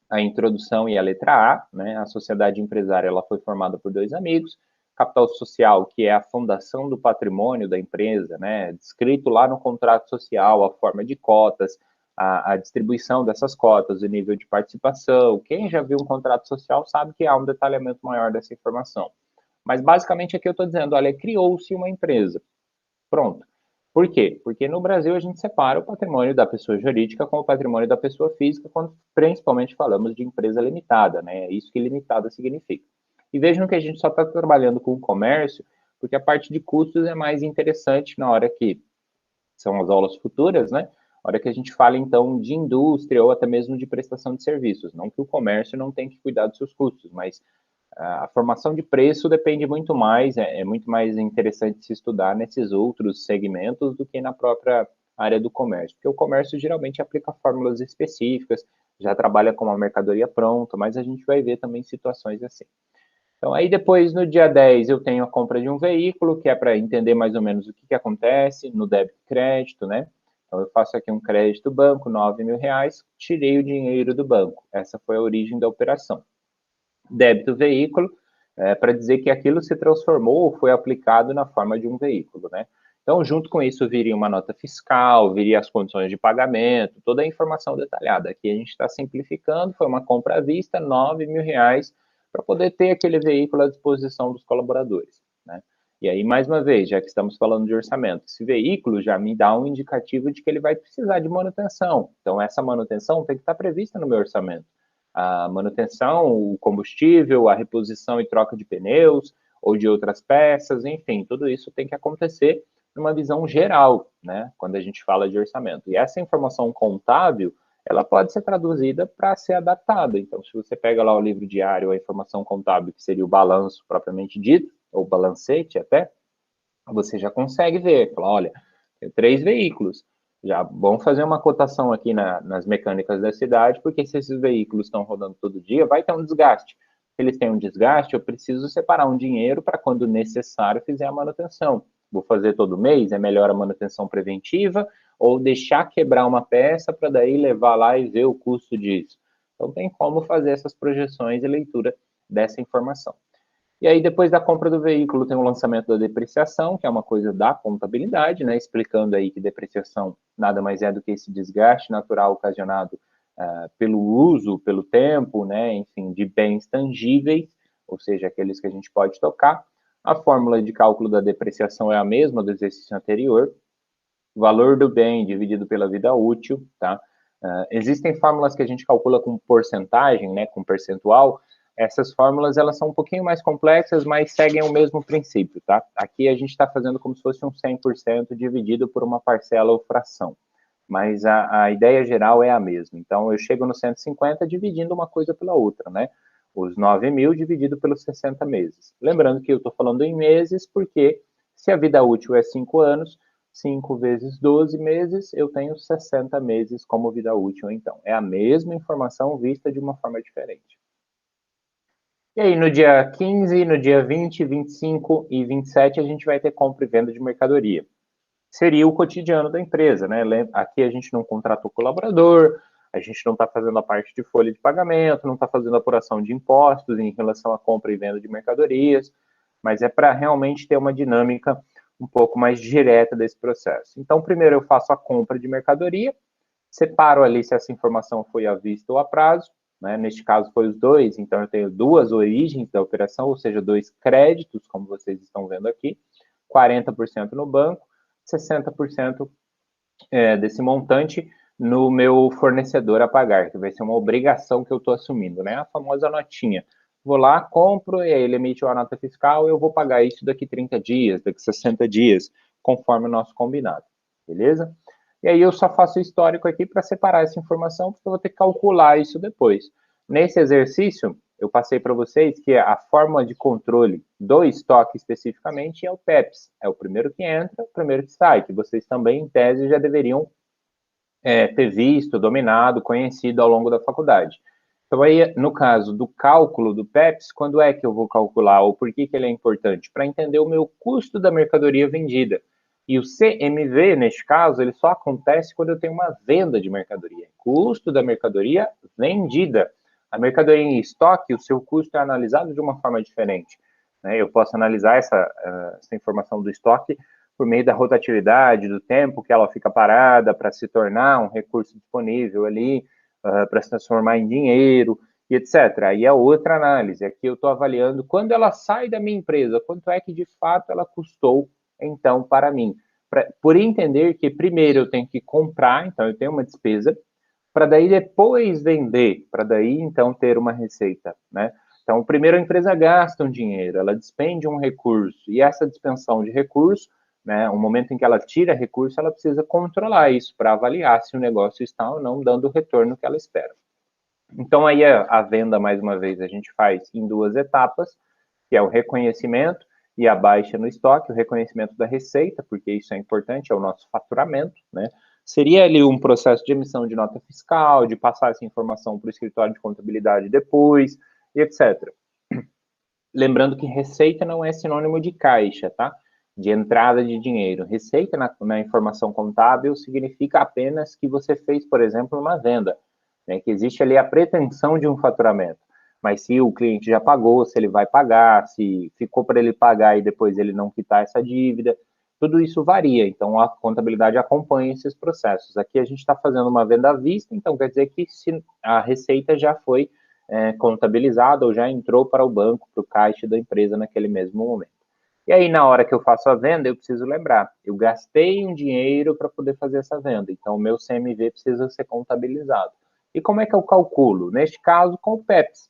a introdução e a letra A, né? A sociedade empresária ela foi formada por dois amigos. Capital social, que é a fundação do patrimônio da empresa, né? Descrito lá no contrato social, a forma de cotas, a distribuição dessas cotas, o nível de participação. Quem já viu um contrato social sabe que há um detalhamento maior dessa informação. Mas basicamente aqui eu estou dizendo, olha, criou-se uma empresa. Pronto. Por quê? Porque no Brasil a gente separa o patrimônio da pessoa jurídica com o patrimônio da pessoa física, quando principalmente falamos de empresa limitada, né? É isso que limitada significa. E vejam que a gente só está trabalhando com o comércio, porque a parte de custos é mais interessante na hora que são as aulas futuras, né? Na hora que a gente fala, então, de indústria ou até mesmo de prestação de serviços. Não que o comércio não tenha que cuidar dos seus custos, mas a formação de preço depende muito mais, é muito mais interessante se estudar nesses outros segmentos do que na própria área do comércio, porque o comércio geralmente aplica fórmulas específicas, já trabalha com uma mercadoria pronta, mas a gente vai ver também situações assim. Então, aí depois, no dia 10, eu tenho a compra de um veículo, que é para entender mais ou menos o que acontece no débito e crédito, né? Então, eu faço aqui um crédito banco, R$ 9.000, tirei o dinheiro do banco. Essa foi a origem da operação. Débito veículo, para dizer que aquilo se transformou ou foi aplicado na forma de um veículo, né? Então, junto com isso, viria uma nota fiscal, viria as condições de pagamento, toda a informação detalhada. Aqui a gente está simplificando, foi uma compra à vista, R$ 9.000, para poder ter aquele veículo à disposição dos colaboradores, né? E aí, mais uma vez, já que estamos falando de orçamento, esse veículo já me dá um indicativo de que ele vai precisar de manutenção. Então, essa manutenção tem que estar prevista no meu orçamento. A manutenção, o combustível, a reposição e troca de pneus ou de outras peças, enfim, tudo isso tem que acontecer numa visão geral, né, quando a gente fala de orçamento. E essa informação contábil, ela pode ser traduzida para ser adaptada. Então, se você pega lá o livro diário, a informação contábil, que seria o balanço propriamente dito, ou balancete até, você já consegue ver, falar, olha, tem 3 veículos, já vamos fazer uma cotação aqui nas mecânicas da cidade, porque se esses veículos estão rodando todo dia, vai ter um desgaste. Se eles têm um desgaste, eu preciso separar um dinheiro para, quando necessário, fizer a manutenção. Vou fazer todo mês, é melhor a manutenção preventiva, ou deixar quebrar uma peça para daí levar lá e ver o custo disso. Então, tem como fazer essas projeções e leitura dessa informação. E aí, depois da compra do veículo, tem o lançamento da depreciação, que é uma coisa da contabilidade, né? Explicando aí que depreciação nada mais é do que esse desgaste natural ocasionado pelo uso, pelo tempo, né? Enfim, de bens tangíveis, ou seja, aqueles que a gente pode tocar. A fórmula de cálculo da depreciação é a mesma do exercício anterior. O valor do bem dividido pela vida útil, tá? Existem fórmulas que a gente calcula com porcentagem, né? Com percentual. Essas fórmulas, elas são um pouquinho mais complexas, mas seguem o mesmo princípio, tá? Aqui a gente está fazendo como se fosse um 100% dividido por uma parcela ou fração. Mas a ideia geral é a mesma. Então, eu chego no 150 dividindo uma coisa pela outra, né? Os 9.000 dividido pelos 60 meses. Lembrando que eu estou falando em meses, porque se a vida útil é 5 anos, 5 vezes 12 meses, eu tenho 60 meses como vida útil, então. É a mesma informação vista de uma forma diferente. E aí, no dia 15, no dia 20, 25 e 27, a gente vai ter compra e venda de mercadoria. Seria o cotidiano da empresa, né? Aqui a gente não contratou colaborador, a gente não está fazendo a parte de folha de pagamento, não está fazendo apuração de impostos em relação à compra e venda de mercadorias, mas é para realmente ter uma dinâmica um pouco mais direta desse processo. Então, primeiro eu faço a compra de mercadoria, separo ali se essa informação foi à vista ou a prazo, né? Neste caso foi os dois, então eu tenho duas origens da operação, ou seja, 2 créditos, como vocês estão vendo aqui, 40% no banco, 60% desse montante no meu fornecedor a pagar, que vai ser uma obrigação que eu estou assumindo, né? A famosa notinha. Vou lá, compro, e aí ele emite uma nota fiscal, eu vou pagar isso daqui 30 dias, daqui 60 dias, conforme o nosso combinado, beleza? E aí eu só faço o histórico aqui para separar essa informação, porque eu vou ter que calcular isso depois. Nesse exercício, eu passei para vocês que a forma de controle do estoque especificamente é o PEPS. É o primeiro que entra, o primeiro que sai, que vocês também, em tese, já deveriam ter visto, dominado, conhecido ao longo da faculdade. Então, aí, no caso do cálculo do PEPS, quando é que eu vou calcular ou por que ele é importante? Para entender o meu custo da mercadoria vendida. E o CMV, neste caso, ele só acontece quando eu tenho uma venda de mercadoria. Custo da mercadoria vendida. A mercadoria em estoque, o seu custo é analisado de uma forma diferente, né? Eu posso analisar essa informação do estoque por meio da rotatividade, do tempo que ela fica parada para se tornar um recurso disponível ali, para se transformar em dinheiro, e etc. Aí é outra análise. Aqui eu estou avaliando quando ela sai da minha empresa, quanto é que de fato ela custou, então, para mim. Por entender que primeiro eu tenho que comprar, então eu tenho uma despesa, para daí depois vender, para daí então ter uma receita, né? Então, primeiro a empresa gasta um dinheiro, ela despende um recurso, e essa dispensão de recurso, né, o momento em que ela tira recurso, ela precisa controlar isso para avaliar se o negócio está ou não dando o retorno que ela espera. Então, aí a venda, mais uma vez, a gente faz em duas etapas, que é o reconhecimento e a baixa no estoque, o reconhecimento da receita, porque isso é importante, é o nosso faturamento, né? Seria ali um processo de emissão de nota fiscal, de passar essa informação para o escritório de contabilidade depois, e etc. Lembrando que receita não é sinônimo de caixa, tá? De entrada de dinheiro. Receita na informação contábil significa apenas que você fez, por exemplo, uma venda, né? Que existe ali a pretensão de um faturamento. Mas se o cliente já pagou, se ele vai pagar, se ficou para ele pagar e depois ele não quitar essa dívida, tudo isso varia. Então, a contabilidade acompanha esses processos. Aqui a gente está fazendo uma venda à vista, então quer dizer que a receita já foi contabilizada ou já entrou para o banco, para o caixa da empresa naquele mesmo momento. E aí, na hora que eu faço a venda, eu preciso lembrar, eu gastei um dinheiro para poder fazer essa venda, então o meu CMV precisa ser contabilizado. E como é que eu calculo? Neste caso, com o PEPS.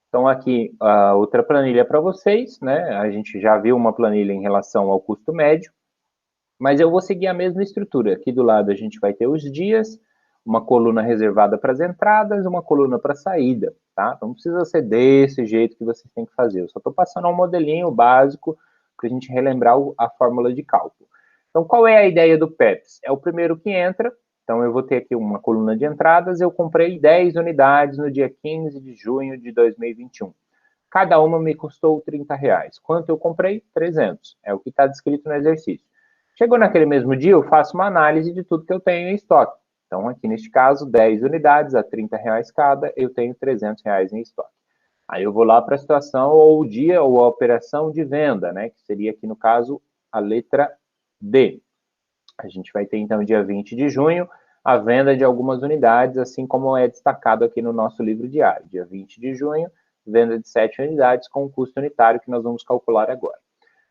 Então, aqui, outra planilha para vocês, né? A gente já viu uma planilha em relação ao custo médio, mas eu vou seguir a mesma estrutura. Aqui do lado a gente vai ter os dias, uma coluna reservada para as entradas, uma coluna para a saída, tá? Então, não precisa ser desse jeito que vocês têm que fazer. Eu só estou passando um modelinho básico para a gente relembrar a fórmula de cálculo. Então, qual é a ideia do PEPS? É o primeiro que entra. Então, eu vou ter aqui uma coluna de entradas. Eu comprei 10 unidades no dia 15 de junho de 2021. Cada uma me custou R$30. Quanto eu comprei? 300. É o que está descrito no exercício. Chegou naquele mesmo dia, eu faço uma análise de tudo que eu tenho em estoque. Então, aqui neste caso, 10 unidades a R$30 cada, eu tenho R$300 em estoque. Aí eu vou lá para a situação ou o dia ou a operação de venda, né? Que seria aqui no caso a letra D. A gente vai ter então dia 20 de junho a venda de algumas unidades, assim como é destacado aqui no nosso livro diário. Dia 20 de junho, venda de 7 unidades com o custo unitário que nós vamos calcular agora.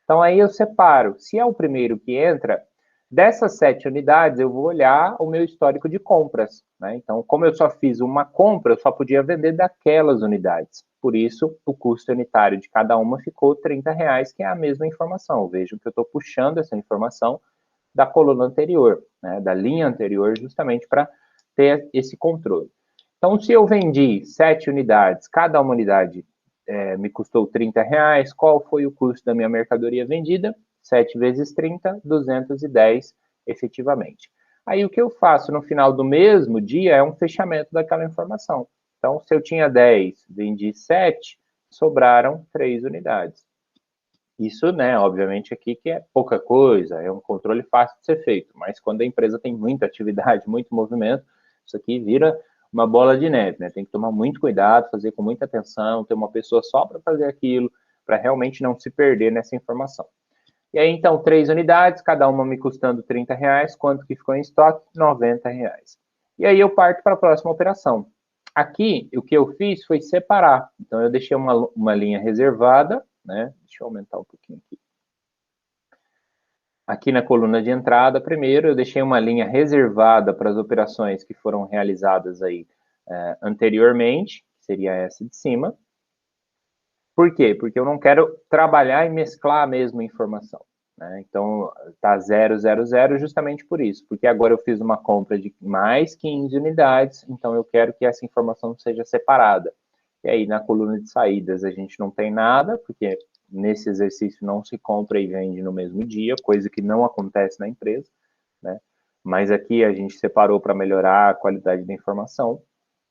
Então, aí eu separo. Se é o primeiro que entra, dessas 7 unidades, eu vou olhar o meu histórico de compras, né? Então, como eu só fiz uma compra, eu só podia vender daquelas unidades. Por isso, o custo unitário de cada uma ficou R$30, que é a mesma informação. Vejam que eu estou puxando essa informação da coluna anterior, né? Da linha anterior, justamente para ter esse controle. Então, se eu vendi 7 unidades, cada uma unidade me custou R$30, qual foi o custo da minha mercadoria vendida? 7 vezes 30, 210 efetivamente. Aí o que eu faço no final do mesmo dia é um fechamento daquela informação. Então, se eu tinha 10, vendi 7, sobraram 3 unidades. Isso, né, obviamente aqui que é pouca coisa, é um controle fácil de ser feito, mas quando a empresa tem muita atividade, muito movimento, isso aqui vira uma bola de neve, né? Tem que tomar muito cuidado, fazer com muita atenção, ter uma pessoa só para fazer aquilo, para realmente não se perder nessa informação. E aí, então, 3 unidades, cada uma me custando R$30, quanto que ficou em estoque? R$90. E aí eu parto para a próxima operação. Aqui, o que eu fiz foi separar. Então, eu deixei uma linha reservada, né? Deixa eu aumentar um pouquinho aqui. Aqui na coluna de entrada, primeiro, eu deixei uma linha reservada para as operações que foram realizadas aí anteriormente, que seria essa de cima. Por quê? Porque eu não quero trabalhar e mesclar a mesma informação, né? Então, tá 000 justamente por isso, porque agora eu fiz uma compra de mais 15 unidades, então eu quero que essa informação seja separada. E aí, na coluna de saídas, a gente não tem nada, porque nesse exercício não se compra e vende no mesmo dia, coisa que não acontece na empresa, né? Mas aqui a gente separou para melhorar a qualidade da informação.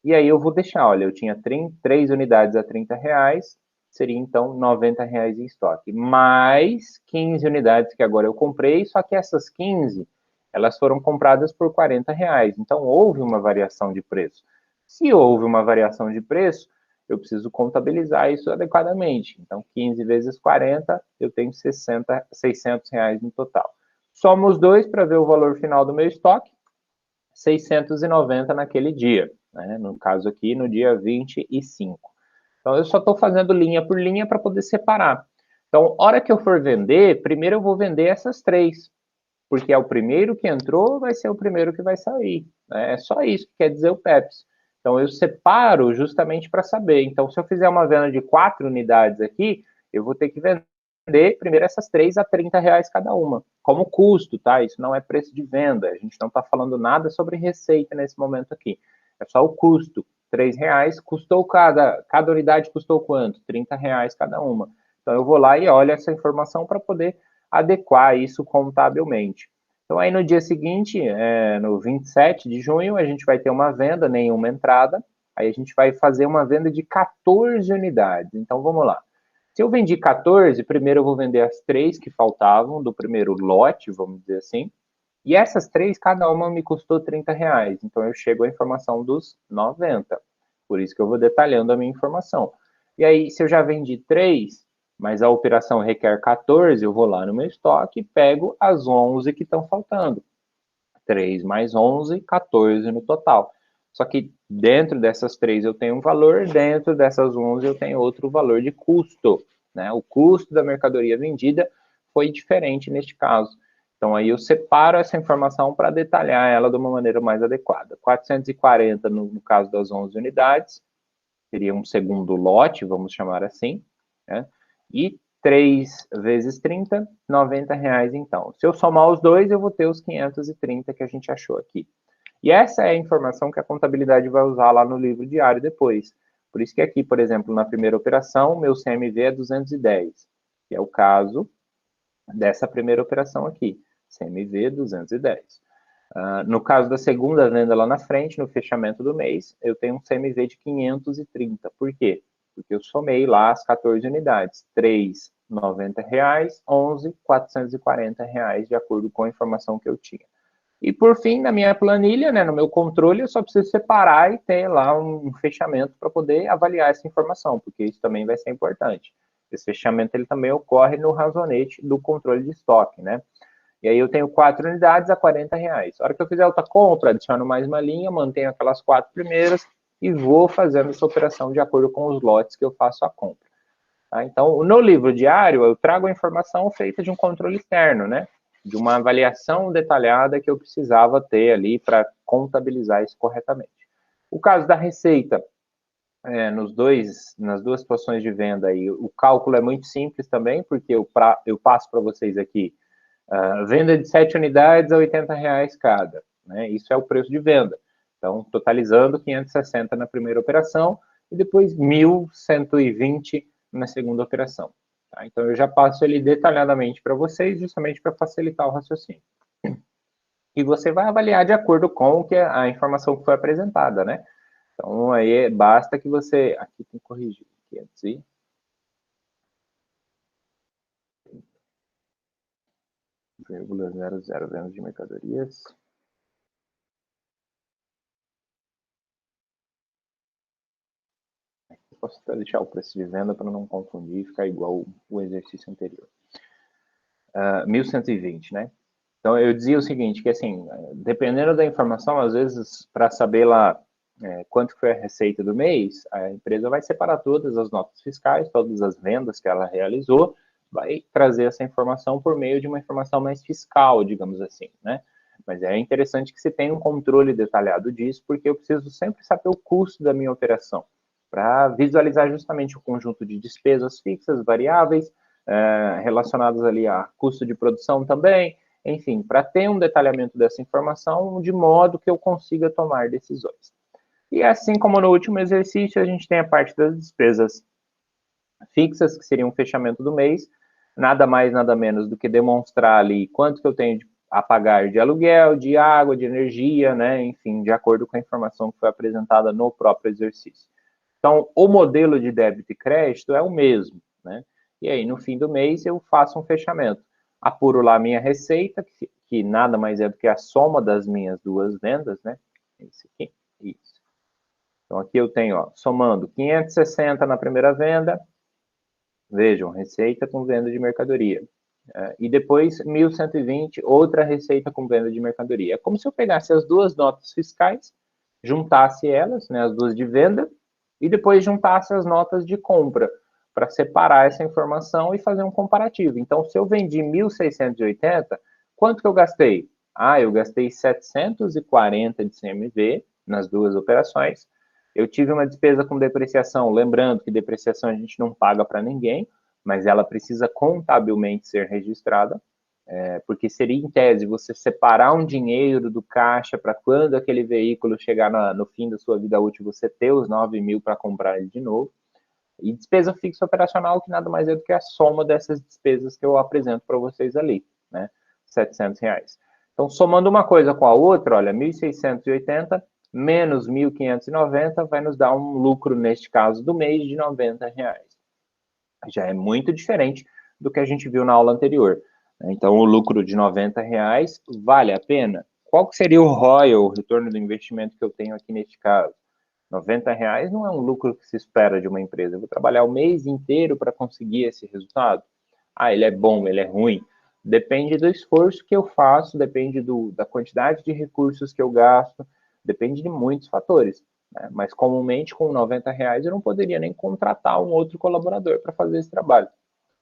E aí eu vou deixar, olha, eu tinha 3 unidades a R$30, seria então R$90 em estoque. Mais 15 unidades que agora eu comprei, só que essas 15, elas foram compradas por R$40. Então houve uma variação de preço. Se houve uma variação de preço, eu preciso contabilizar isso adequadamente. Então, 15 vezes 40, eu tenho 600 reais no total. Soma os dois para ver o valor final do meu estoque, 690 naquele dia, né? No caso aqui, no dia 25. Então, eu só estou fazendo linha por linha para poder separar. Então, hora que eu for vender, primeiro eu vou vender essas três, porque é o primeiro que entrou, vai ser o primeiro que vai sair. Né? É só isso que quer dizer o PEPS. Então, eu separo justamente para saber. Então, se eu fizer uma venda de 4 unidades aqui, eu vou ter que vender primeiro essas três a 30 reais cada uma, como custo, tá? Isso não é preço de venda. A gente não está falando nada sobre receita nesse momento aqui. É só o custo. 3 reais custou cada unidade custou quanto? 30 reais cada uma. Então, eu vou lá e olho essa informação para poder adequar isso contabilmente. Então, aí no dia seguinte, no 27 de junho, a gente vai ter uma venda, nenhuma entrada. Aí a gente vai fazer uma venda de 14 unidades. Então, vamos lá. Se eu vendi 14, primeiro eu vou vender as três que faltavam do primeiro lote, vamos dizer assim. E essas três, cada uma me custou 30 reais. Então, eu chego à informação dos 90. Por isso que eu vou detalhando a minha informação. E aí, se eu já vendi três, mas a operação requer 14, eu vou lá no meu estoque e pego as 11 que estão faltando. 3 mais 11, 14 no total. Só que dentro dessas três eu tenho um valor, dentro dessas 11 eu tenho outro valor de custo. Né? O custo da mercadoria vendida foi diferente neste caso. Então, aí eu separo essa informação para detalhar ela de uma maneira mais adequada. 440 no caso das 11 unidades, seria um segundo lote, vamos chamar assim, né? E 3 vezes 30, 90 reais então. Se eu somar os dois, eu vou ter os 530 que a gente achou aqui. E essa é a informação que a contabilidade vai usar lá no livro diário depois. Por isso que aqui, por exemplo, na primeira operação, meu CMV é 210, que é o caso dessa primeira operação aqui, CMV 210. No caso da segunda venda lá na frente, no fechamento do mês, eu tenho um CMV de 530. Por quê? Porque eu somei lá as 14 unidades. 3, 90 reais, 11, 440 reais, de acordo com a informação que eu tinha. E por fim, na minha planilha, né, no meu controle, eu só preciso separar e ter lá um fechamento para poder avaliar essa informação, porque isso também vai ser importante. Esse fechamento ele também ocorre no razonete do controle de estoque, né? E aí eu tenho 4 unidades a 40 reais. A hora que eu fizer outra compra, adiciono mais uma linha, mantenho aquelas 4 primeiras e vou fazendo essa operação de acordo com os lotes que eu faço a compra. Tá? Então, no livro diário, eu trago a informação feita de um controle externo, né? De uma avaliação detalhada que eu precisava ter ali para contabilizar isso corretamente. O caso da receita, nas duas situações de venda aí, o cálculo é muito simples também, porque eu passo para vocês aqui venda de 7 unidades a 80 reais cada. Né? Isso é o preço de venda. Então, totalizando 560 na primeira operação e depois 1.120 na segunda operação. Tá? Então, eu já passo ele detalhadamente para vocês, justamente para facilitar o raciocínio. E você vai avaliar de acordo com a informação que foi apresentada, né? Então, aí basta que você... Aqui tem que corrigir. 500,00 vendas de mercadorias. Posso até deixar o preço de venda para não confundir e ficar igual o exercício anterior. 1.120, né? Então, eu dizia o seguinte, que assim, dependendo da informação, às vezes, para saber lá quanto foi a receita do mês, a empresa vai separar todas as notas fiscais, todas as vendas que ela realizou, vai trazer essa informação por meio de uma informação mais fiscal, digamos assim, né? Mas é interessante que se tenha um controle detalhado disso, porque eu preciso sempre saber o custo da minha operação, para visualizar justamente o conjunto de despesas fixas, variáveis, relacionadas ali a custo de produção também, enfim, para ter um detalhamento dessa informação de modo que eu consiga tomar decisões. E assim como no último exercício, a gente tem a parte das despesas fixas, que seria um fechamento do mês, nada mais, nada menos do que demonstrar ali quanto que eu tenho a pagar de aluguel, de água, de energia, né, enfim, de acordo com a informação que foi apresentada no próprio exercício. Então, o modelo de débito e crédito é o mesmo, né? E aí, no fim do mês, eu faço um fechamento. Apuro lá a minha receita, que nada mais é do que a soma das minhas duas vendas, né? Esse aqui, isso. Então, aqui eu tenho, ó, somando 560 na primeira venda, vejam, receita com venda de mercadoria. E depois 1.120, outra receita com venda de mercadoria. É como se eu pegasse as duas notas fiscais, juntasse elas, né, as duas de venda, e depois juntasse as notas de compra, para separar essa informação e fazer um comparativo. Então, se eu vendi 1.680, quanto que eu gastei? Eu gastei 740 de CMV nas duas operações. Eu tive uma despesa com depreciação, lembrando que depreciação a gente não paga para ninguém, mas ela precisa contabilmente ser registrada, porque seria, em tese, você separar um dinheiro do caixa para quando aquele veículo chegar no fim da sua vida útil, você ter os 9 mil para comprar ele de novo. E despesa fixa operacional, que nada mais é do que a soma dessas despesas que eu apresento para vocês ali, né? R$700. Então, somando uma coisa com a outra, olha, 1.680 menos 1.590 vai nos dar um lucro, neste caso, do mês de R$90. Já é muito diferente do que a gente viu na aula anterior. Então, o lucro de R$90 vale a pena? Qual seria o ROI, o retorno do investimento que eu tenho aqui neste caso? R$90 não é um lucro que se espera de uma empresa. Eu vou trabalhar o mês inteiro para conseguir esse resultado? Ele é bom, ele é ruim? Depende do esforço que eu faço, depende da quantidade de recursos que eu gasto, depende de muitos fatores. Né? Mas, comumente, com R$90, eu não poderia nem contratar um outro colaborador para fazer esse trabalho.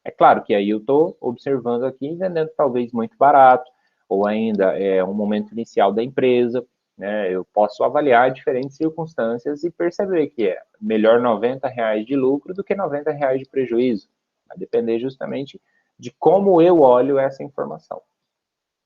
É claro que aí eu estou observando aqui e vendendo talvez muito barato, ou ainda é um momento inicial da empresa, né? Eu posso avaliar diferentes circunstâncias e perceber que é melhor R$90 de lucro do que R$90 de prejuízo. Vai depender justamente de como eu olho essa informação.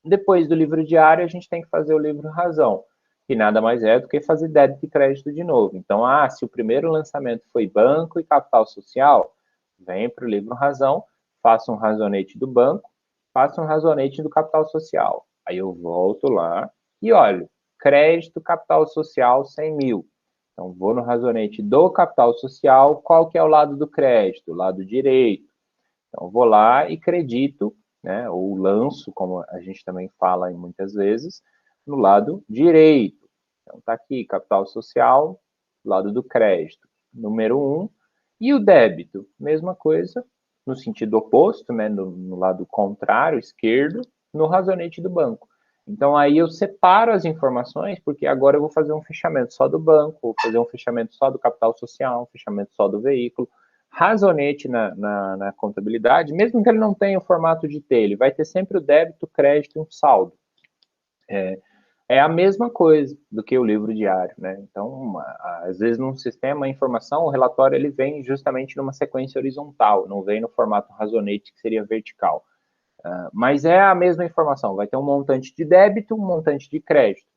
Depois do livro diário, a gente tem que fazer o livro razão, que nada mais é do que fazer débito e crédito de novo. Então, se o primeiro lançamento foi banco e capital social, vem para o livro razão, faça um razonete do banco, faça um razonete do capital social. Aí eu volto lá e olho, crédito, capital social, 100 mil. Então, vou no razonete do capital social, qual que é o lado do crédito? O lado direito. Então, vou lá e credito, né, ou lanço, como a gente também fala muitas vezes, no lado direito. Então, está aqui, capital social, lado do crédito, número 1. E o débito, mesma coisa, no sentido oposto, né, no lado contrário, esquerdo, no razonete do banco. Então, aí eu separo as informações, porque agora eu vou fazer um fechamento só do banco, vou fazer um fechamento só do capital social, um fechamento só do veículo. Razonete na contabilidade, mesmo que ele não tenha o formato de T, ele vai ter sempre o débito, crédito e um saldo. É a mesma coisa do que o livro diário, né? Então, às vezes, num sistema, a informação, o relatório, ele vem justamente numa sequência horizontal, não vem no formato razonete, que seria vertical. Mas é a mesma informação, vai ter um montante de débito, um montante de crédito.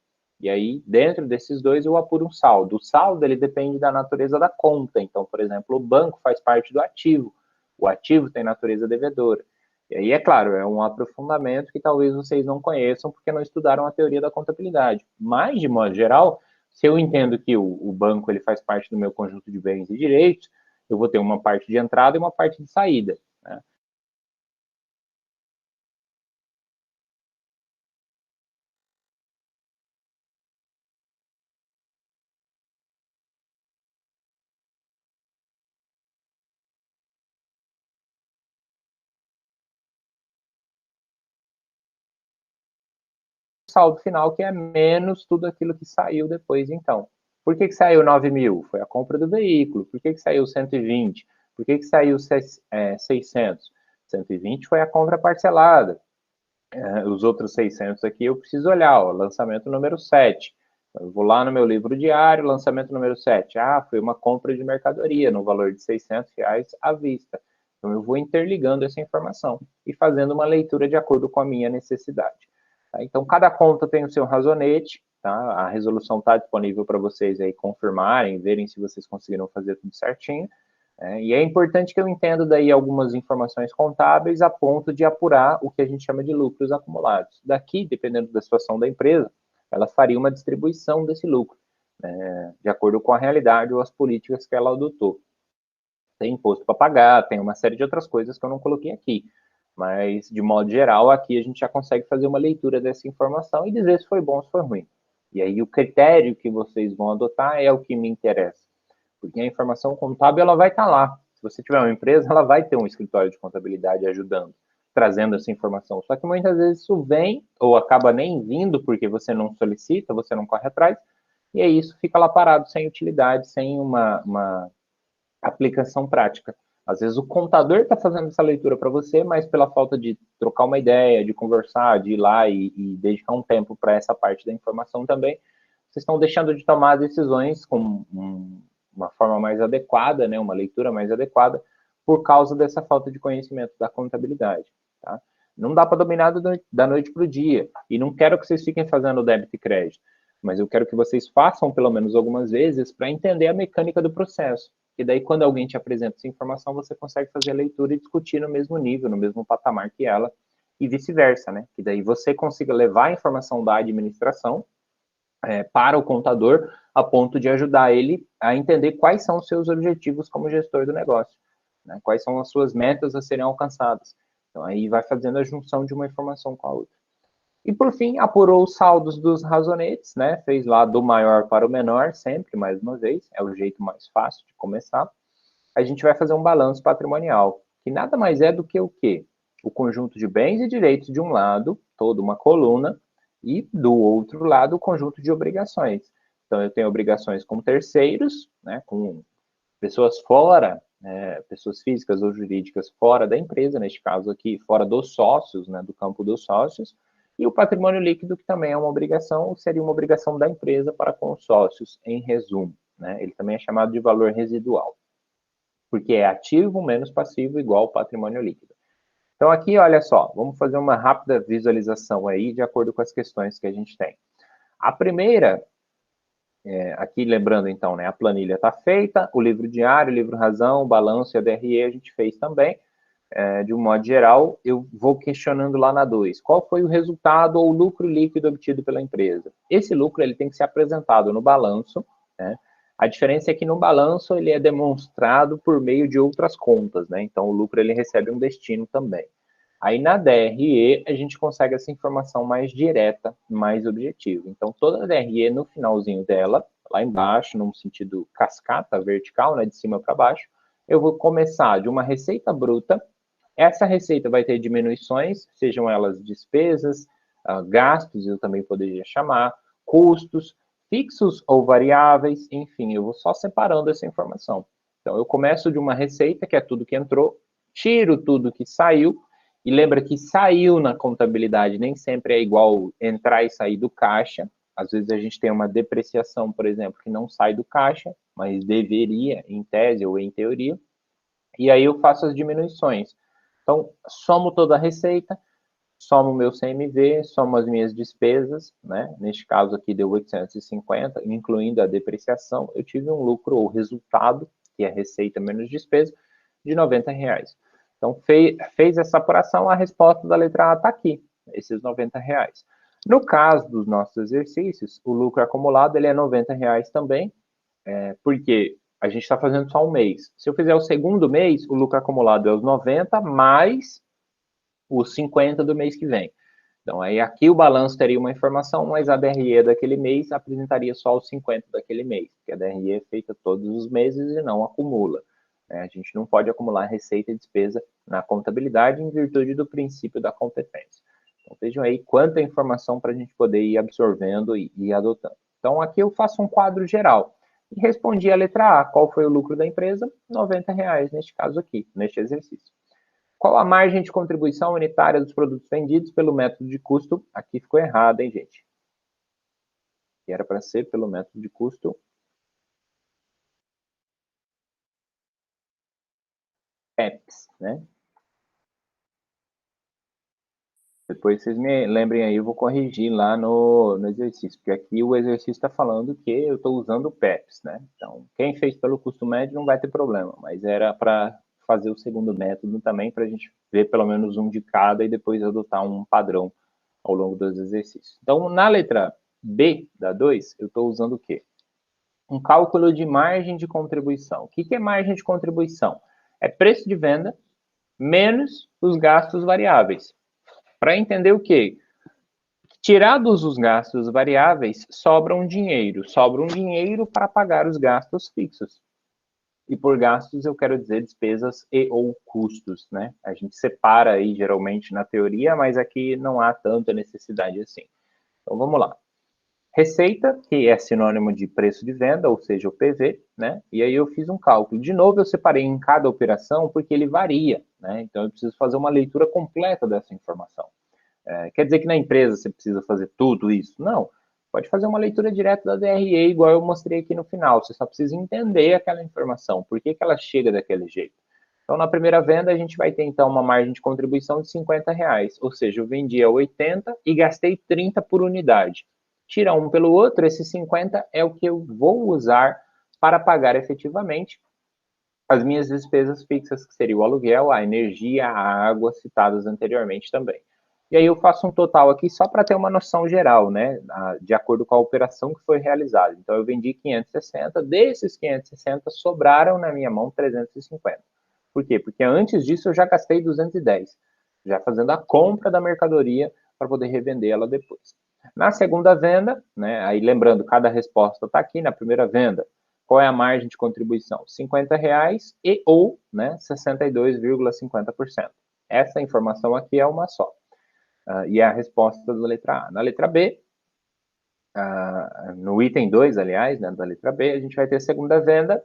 E aí, dentro desses dois, eu apuro um saldo. O saldo, ele depende da natureza da conta. Então, por exemplo, o banco faz parte do ativo. O ativo tem natureza devedora. E aí, é claro, é um aprofundamento que talvez vocês não conheçam porque não estudaram a teoria da contabilidade. Mas, de modo geral, se eu entendo que o banco ele faz parte do meu conjunto de bens e direitos, eu vou ter uma parte de entrada e uma parte de saída, né? Saldo final, que é menos tudo aquilo que saiu depois, então. Por que saiu 9 mil? Foi a compra do veículo. Por que saiu 120? Por que saiu 600? 120 foi a compra parcelada. Os outros 600 aqui eu preciso olhar, lançamento número 7. Eu vou lá no meu livro diário, lançamento número 7. Foi uma compra de mercadoria no valor de R$600 à vista. Então, eu vou interligando essa informação e fazendo uma leitura de acordo com a minha necessidade. Tá? Então, cada conta tem o seu razonete, tá? A resolução está disponível para vocês aí confirmarem, verem se vocês conseguiram fazer tudo certinho. E é importante que eu entenda daí algumas informações contábeis a ponto de apurar o que a gente chama de lucros acumulados. Daqui, dependendo da situação da empresa, ela faria uma distribuição desse lucro, de acordo com a realidade ou as políticas que ela adotou. Tem imposto para pagar, tem uma série de outras coisas que eu não coloquei aqui. Mas, de modo geral, aqui a gente já consegue fazer uma leitura dessa informação e dizer se foi bom ou se foi ruim. E aí o critério que vocês vão adotar é o que me interessa. Porque a informação contábil, ela vai estar lá. Se você tiver uma empresa, ela vai ter um escritório de contabilidade ajudando, trazendo essa informação. Só que muitas vezes isso vem, ou acaba nem vindo, porque você não solicita, você não corre atrás, e aí isso fica lá parado, sem utilidade, sem uma aplicação prática. Às vezes o contador está fazendo essa leitura para você, mas pela falta de trocar uma ideia, de conversar, de ir lá e dedicar um tempo para essa parte da informação também, vocês estão deixando de tomar decisões com uma forma mais adequada, né, uma leitura mais adequada, por causa dessa falta de conhecimento da contabilidade. Tá? Não dá para dominar da noite para o dia. E não quero que vocês fiquem fazendo débito e crédito, mas eu quero que vocês façam pelo menos algumas vezes para entender a mecânica do processo. E daí, quando alguém te apresenta essa informação, você consegue fazer a leitura e discutir no mesmo nível, no mesmo patamar que ela, e vice-versa, né? Que daí você consiga levar a informação da administração para o contador, a ponto de ajudar ele a entender quais são os seus objetivos como gestor do negócio, né? Quais são as suas metas a serem alcançadas. Então, aí vai fazendo a junção de uma informação com a outra. E, por fim, apurou os saldos dos razonetes, né? Fez lá do maior para o menor, sempre, mais uma vez, é o jeito mais fácil de começar. A gente vai fazer um balanço patrimonial, que nada mais é do que o quê? O conjunto de bens e direitos de um lado, toda uma coluna, e do outro lado, o conjunto de obrigações. Então, eu tenho obrigações com terceiros, né, com pessoas fora, pessoas físicas ou jurídicas fora da empresa, neste caso aqui, fora dos sócios, né, do campo dos sócios, e o patrimônio líquido, que também é uma obrigação, seria uma obrigação da empresa para com os sócios, em resumo. Né? Ele também é chamado de valor residual, porque é ativo menos passivo igual patrimônio líquido. Então aqui, olha só, vamos fazer uma rápida visualização aí, de acordo com as questões que a gente tem. A primeira, aqui lembrando então, né, a planilha está feita, o livro diário, o livro razão, o balanço e a DRE a gente fez também. De um modo geral, eu vou questionando lá na 2. Qual foi o resultado ou o lucro líquido obtido pela empresa? Esse lucro ele tem que ser apresentado no balanço, né? A diferença é que no balanço ele é demonstrado por meio de outras contas, né? Então o lucro ele recebe um destino também. Aí na DRE a gente consegue essa informação mais direta, mais objetiva. Então toda a DRE no finalzinho dela, lá embaixo, num sentido cascata vertical, né, de cima para baixo, eu vou começar de uma receita bruta. Essa receita vai ter diminuições, sejam elas despesas, gastos, eu também poderia chamar, custos, fixos ou variáveis, enfim, eu vou só separando essa informação. Então, eu começo de uma receita, que é tudo que entrou, tiro tudo que saiu, e lembra que saiu na contabilidade nem sempre é igual entrar e sair do caixa. Às vezes a gente tem uma depreciação, por exemplo, que não sai do caixa, mas deveria, em tese ou em teoria. E aí eu faço as diminuições. Então, somo toda a receita, somo o meu CMV, somo as minhas despesas, né? Neste caso aqui deu 850, incluindo a depreciação, eu tive um lucro ou resultado, que é receita menos despesa, de R$90. Então, fez essa apuração, a resposta da letra A está aqui, esses R$90. No caso dos nossos exercícios, o lucro acumulado ele é R$90 também, porque a gente está fazendo só um mês. Se eu fizer o segundo mês, o lucro acumulado é os 90 mais os 50 do mês que vem. Então, aí aqui o balanço teria uma informação, mas a DRE daquele mês apresentaria só os 50 daquele mês, porque a DRE é feita todos os meses e não acumula. A gente não pode acumular receita e despesa na contabilidade em virtude do princípio da competência. Então, vejam aí quanta informação para a gente poder ir absorvendo e adotando. Então, aqui eu faço um quadro geral. E respondi a letra A. Qual foi o lucro da empresa? R$90 neste caso aqui, neste exercício. Qual a margem de contribuição unitária dos produtos vendidos pelo método de custo? Aqui ficou errado, hein, gente? Que era para ser pelo método de custo PEPS, né? Depois vocês me lembrem aí, eu vou corrigir lá no exercício, porque aqui o exercício está falando que eu estou usando o PEPS, né? Então, quem fez pelo custo médio não vai ter problema, mas era para fazer o segundo método também, para a gente ver pelo menos um de cada e depois adotar um padrão ao longo dos exercícios. Então, na letra B da 2, eu estou usando o quê? Um cálculo de margem de contribuição. O que é margem de contribuição? É preço de venda menos os gastos variáveis. Para entender o quê? Tirados os gastos variáveis, sobra um dinheiro para pagar os gastos fixos. E por gastos eu quero dizer despesas e ou custos, né? A gente separa aí geralmente na teoria, mas aqui não há tanta necessidade assim. Então vamos lá. Receita, que é sinônimo de preço de venda, ou seja, o PV, né? E aí eu fiz um cálculo. De novo, eu separei em cada operação porque ele varia, né? Então eu preciso fazer uma leitura completa dessa informação. Quer dizer que na empresa você precisa fazer tudo isso? Não. Pode fazer uma leitura direta da DRE, igual eu mostrei aqui no final. Você só precisa entender aquela informação, por que ela chega daquele jeito. Então, na primeira venda, a gente vai ter, então, uma margem de contribuição de R$50, ou seja, eu vendi a 80 e gastei 30 por unidade. Tira um pelo outro, esse 50 é o que eu vou usar para pagar efetivamente as minhas despesas fixas, que seria o aluguel, a energia, a água, citadas anteriormente também. E aí eu faço um total aqui só para ter uma noção geral, né, de acordo com a operação que foi realizada. Então eu vendi 560, desses 560 sobraram na minha mão 350. Por quê? Porque antes disso eu já gastei 210, já fazendo a compra da mercadoria para poder revender ela depois. Na segunda venda, né, aí lembrando, cada resposta está aqui. Na primeira venda, qual é a margem de contribuição? R$50 e ou, né, 62,50%. Essa informação aqui é uma só. E é a resposta da letra A. Na letra B, no item 2, aliás, né, da letra B, a gente vai ter a segunda venda,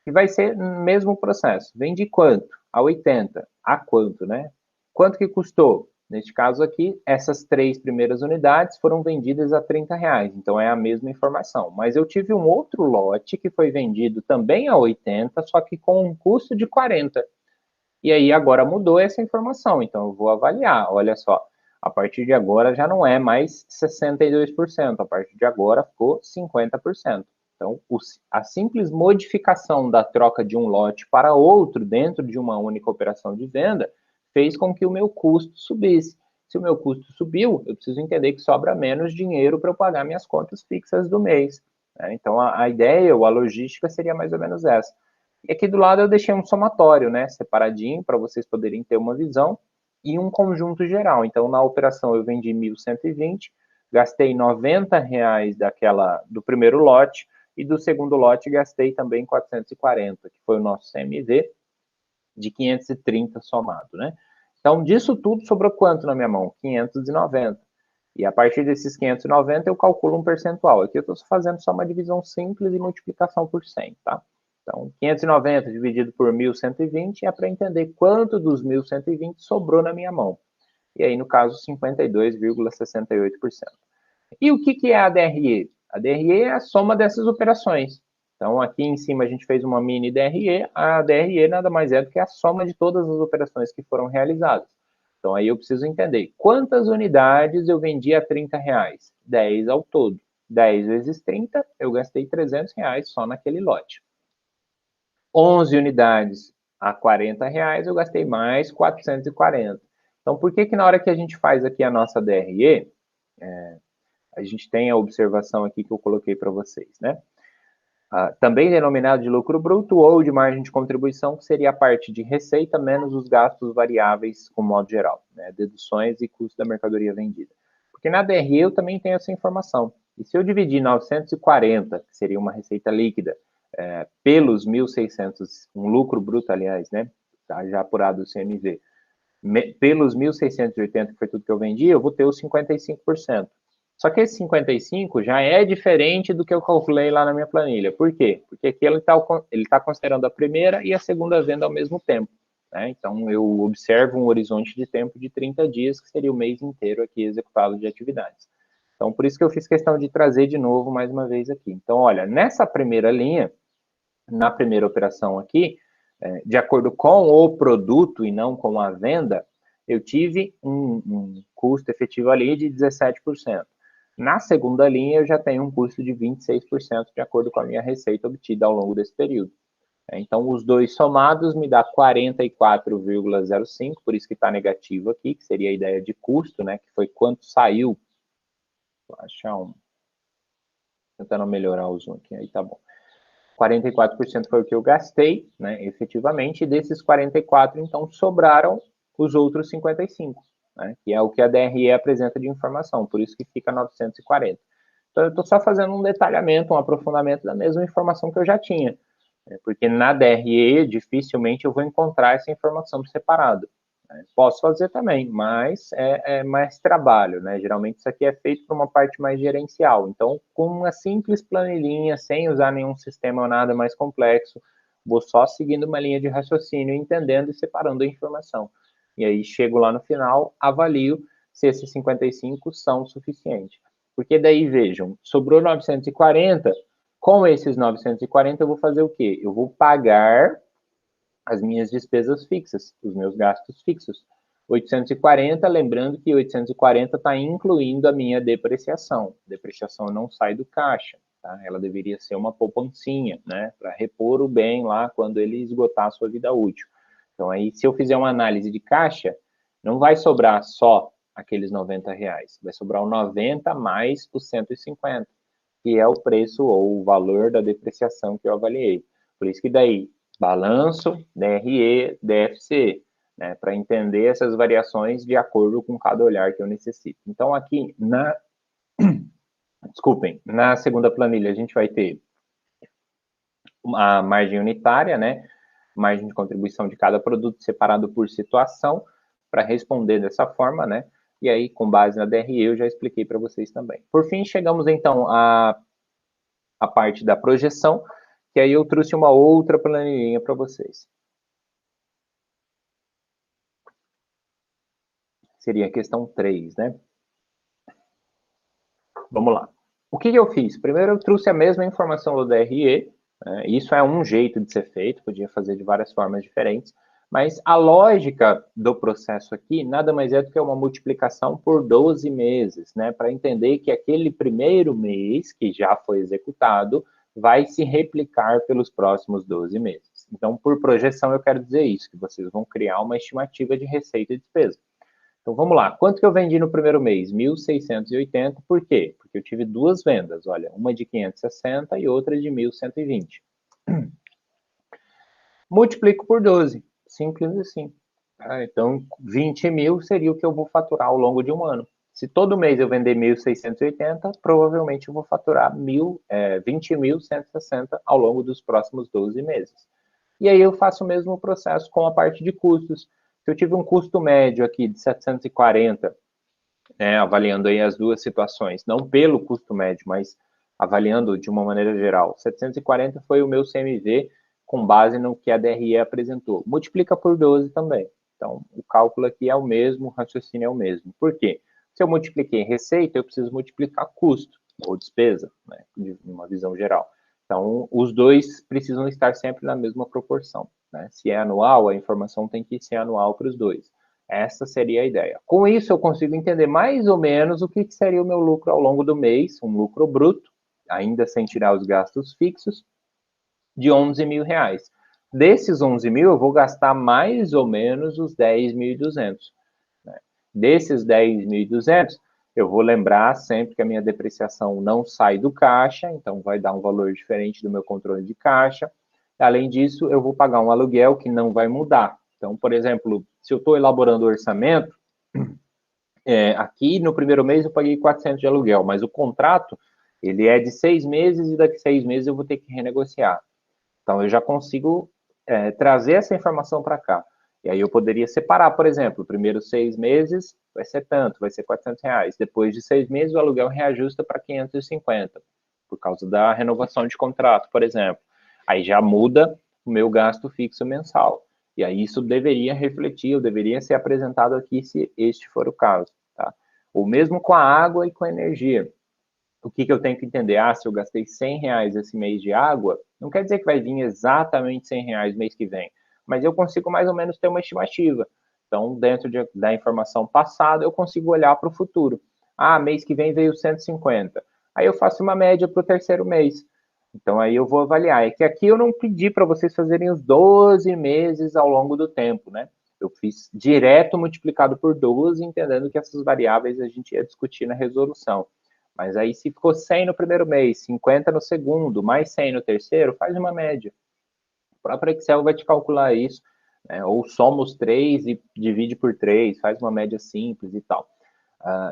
que vai ser o mesmo processo. Vende quanto? A 80. A quanto, né? Quanto que custou? Neste caso aqui, essas 3 primeiras unidades foram vendidas a R$30, então é a mesma informação. Mas eu tive um outro lote que foi vendido também a 80, só que com um custo de 40. E aí agora mudou essa informação, então eu vou avaliar. Olha só, a partir de agora já não é mais 62%, a partir de agora ficou 50%. Então, a simples modificação da troca de um lote para outro dentro de uma única operação de venda fez com que o meu custo subisse. Se o meu custo subiu, eu preciso entender que sobra menos dinheiro para eu pagar minhas contas fixas do mês. Né? Então, a ideia ou a logística seria mais ou menos essa. E aqui do lado eu deixei um somatório, né, separadinho, para vocês poderem ter uma visão e um conjunto geral. Então, na operação eu vendi 1.120, gastei R$90 do primeiro lote, e do segundo lote gastei também 440, que foi o nosso CMV, de 530 somado, né? Então, disso tudo sobrou quanto na minha mão? 590. E a partir desses 590 eu calculo um percentual. Aqui eu estou fazendo só uma divisão simples e multiplicação por 100, tá? Então, 590 dividido por 1.120 é para entender quanto dos 1.120 sobrou na minha mão. E aí, no caso, 52,68%. E o que é a DRE? A DRE é a soma dessas operações. Então, aqui em cima a gente fez uma mini DRE. A DRE nada mais é do que a soma de todas as operações que foram realizadas. Então, aí eu preciso entender quantas unidades eu vendi a R$30. 10 ao todo. 10 vezes 30, eu gastei R$300 só naquele lote. 11 unidades a R$40, eu gastei mais 440. Então, por que na hora que a gente faz aqui a nossa DRE, a gente tem a observação aqui que eu coloquei para vocês, né? Também denominado de lucro bruto ou de margem de contribuição, que seria a parte de receita menos os gastos variáveis, como modo geral, né? Deduções e custo da mercadoria vendida. Porque na DRE eu também tenho essa informação. E se eu dividir 940, que seria uma receita líquida, pelos 1.600, um lucro bruto, aliás, né? Tá já apurado o CMV, pelos 1.680, que foi tudo que eu vendi, eu vou ter os 55%. Só que esse 55 já é diferente do que eu calculei lá na minha planilha. Por quê? Porque aqui ele tá considerando a primeira e a segunda venda ao mesmo tempo. Né? Então, eu observo um horizonte de tempo de 30 dias, que seria o mês inteiro aqui executado de atividades. Então, por isso que eu fiz questão de trazer de novo mais uma vez aqui. Então, olha, nessa primeira linha, na primeira operação aqui, de acordo com o produto e não com a venda, eu tive um custo efetivo ali de 17%. Na segunda linha, eu já tenho um custo de 26%, de acordo com a minha receita obtida ao longo desse período. Então, os dois somados me dá 44,05, por isso que está negativo aqui, que seria a ideia de custo, né, que foi quanto saiu. Vou achar tentando melhorar o zoom aqui, aí tá bom. 44% foi o que eu gastei, né, efetivamente, e desses 44, então, sobraram os outros 55. né, que é o que a DRE apresenta de informação, por isso que fica 940. Então, eu estou só fazendo um detalhamento, um aprofundamento da mesma informação que eu já tinha, né, porque na DRE, dificilmente eu vou encontrar essa informação separada. Posso fazer também, mas é mais trabalho, né? Geralmente isso aqui é feito por uma parte mais gerencial. Então, com uma simples planilhinha, sem usar nenhum sistema ou nada mais complexo, vou só seguindo uma linha de raciocínio, entendendo e separando a informação. E aí, chego lá no final, avalio se esses 55 são suficientes. Porque daí, vejam, sobrou 940, com esses 940 eu vou fazer o quê? Eu vou pagar as minhas despesas fixas, os meus gastos fixos. 840, lembrando que 840 está incluindo a minha depreciação. Depreciação não sai do caixa, tá? Ela deveria ser uma poupancinha, né? Para repor o bem lá quando ele esgotar a sua vida útil. Então, aí, se eu fizer uma análise de caixa, não vai sobrar só aqueles R$90, vai sobrar o 90 mais os 150, que é o preço ou o valor da depreciação que eu avaliei. Por isso que daí, balanço, DRE, DFC, né, para entender essas variações de acordo com cada olhar que eu necessito. Então, aqui desculpem, na segunda planilha a gente vai ter a margem unitária, né, margem de contribuição de cada produto separado por situação, para responder dessa forma, né, e aí com base na DRE eu já expliquei para vocês também. Por fim, chegamos então à parte da projeção, que aí eu trouxe uma outra planilhinha para vocês. Seria a questão 3, né? Vamos lá. O que eu fiz? Primeiro eu trouxe a mesma informação do DRE, né? Isso é um jeito de ser feito, podia fazer de várias formas diferentes, mas a lógica do processo aqui nada mais é do que uma multiplicação por 12 meses, né? Para entender que aquele primeiro mês que já foi executado vai se replicar pelos próximos 12 meses. Então, por projeção, eu quero dizer isso, que vocês vão criar uma estimativa de receita e despesa. Então, vamos lá. Quanto que eu vendi no primeiro mês? 1.680. Por quê? Porque eu tive duas vendas. Olha, uma de 560 e outra de 1.120. Multiplico por 12. Simples assim. Então, 20 mil seria o que eu vou faturar ao longo de um ano. Se todo mês eu vender 1.680, provavelmente eu vou faturar 20.160 ao longo dos próximos 12 meses. E aí eu faço o mesmo processo com a parte de custos. Se eu tive um custo médio aqui de 740, avaliando aí as duas situações, não pelo custo médio, mas avaliando de uma maneira geral, 740 foi o meu CMV com base no que a DRE apresentou. Multiplica por 12 também. Então, o cálculo aqui é o mesmo, o raciocínio é o mesmo. Por quê? Se eu multipliquei receita, eu preciso multiplicar custo ou despesa, né, de uma visão geral. Então, os dois precisam estar sempre na mesma proporção, né? Se é anual, a informação tem que ser anual para os dois. Essa seria a ideia. Com isso, eu consigo entender mais ou menos o que seria o meu lucro ao longo do mês, um lucro bruto, ainda sem tirar os gastos fixos, de 11 mil reais. Desses 11 mil, eu vou gastar mais ou menos os 10.200. Né? Desses 10.200, eu vou lembrar sempre que a minha depreciação não sai do caixa, então vai dar um valor diferente do meu controle de caixa. Além disso, eu vou pagar um aluguel que não vai mudar. Então, por exemplo, se eu estou elaborando o orçamento, aqui no primeiro mês eu paguei 400 de aluguel, mas o contrato, ele é de 6 meses e daqui a 6 meses eu vou ter que renegociar. Então, eu já consigo trazer essa informação para cá. E aí eu poderia separar, por exemplo, primeiros 6 meses vai ser tanto, vai ser R$400. Depois de 6 meses, o aluguel reajusta para 550, por causa da renovação de contrato, por exemplo. Aí já muda o meu gasto fixo mensal. E aí isso deveria refletir, ou deveria ser apresentado aqui, se este for o caso. Tá? Ou mesmo com a água e com a energia. O que eu tenho que entender? Se eu gastei R$100 esse mês de água, não quer dizer que vai vir exatamente R$100 mês que vem, mas eu consigo mais ou menos ter uma estimativa. Então, dentro da informação passada, eu consigo olhar para o futuro. Mês que vem veio 150. Aí eu faço uma média para o terceiro mês. Então, aí eu vou avaliar. É que aqui eu não pedi para vocês fazerem os 12 meses ao longo do tempo, né? Eu fiz direto multiplicado por 12, entendendo que essas variáveis a gente ia discutir na resolução. Mas aí, se ficou 100 no primeiro mês, 50 no segundo, mais 100 no terceiro, faz uma média. O próprio Excel vai te calcular isso né? Ou soma os 3 e divide por 3, faz uma média simples e tal.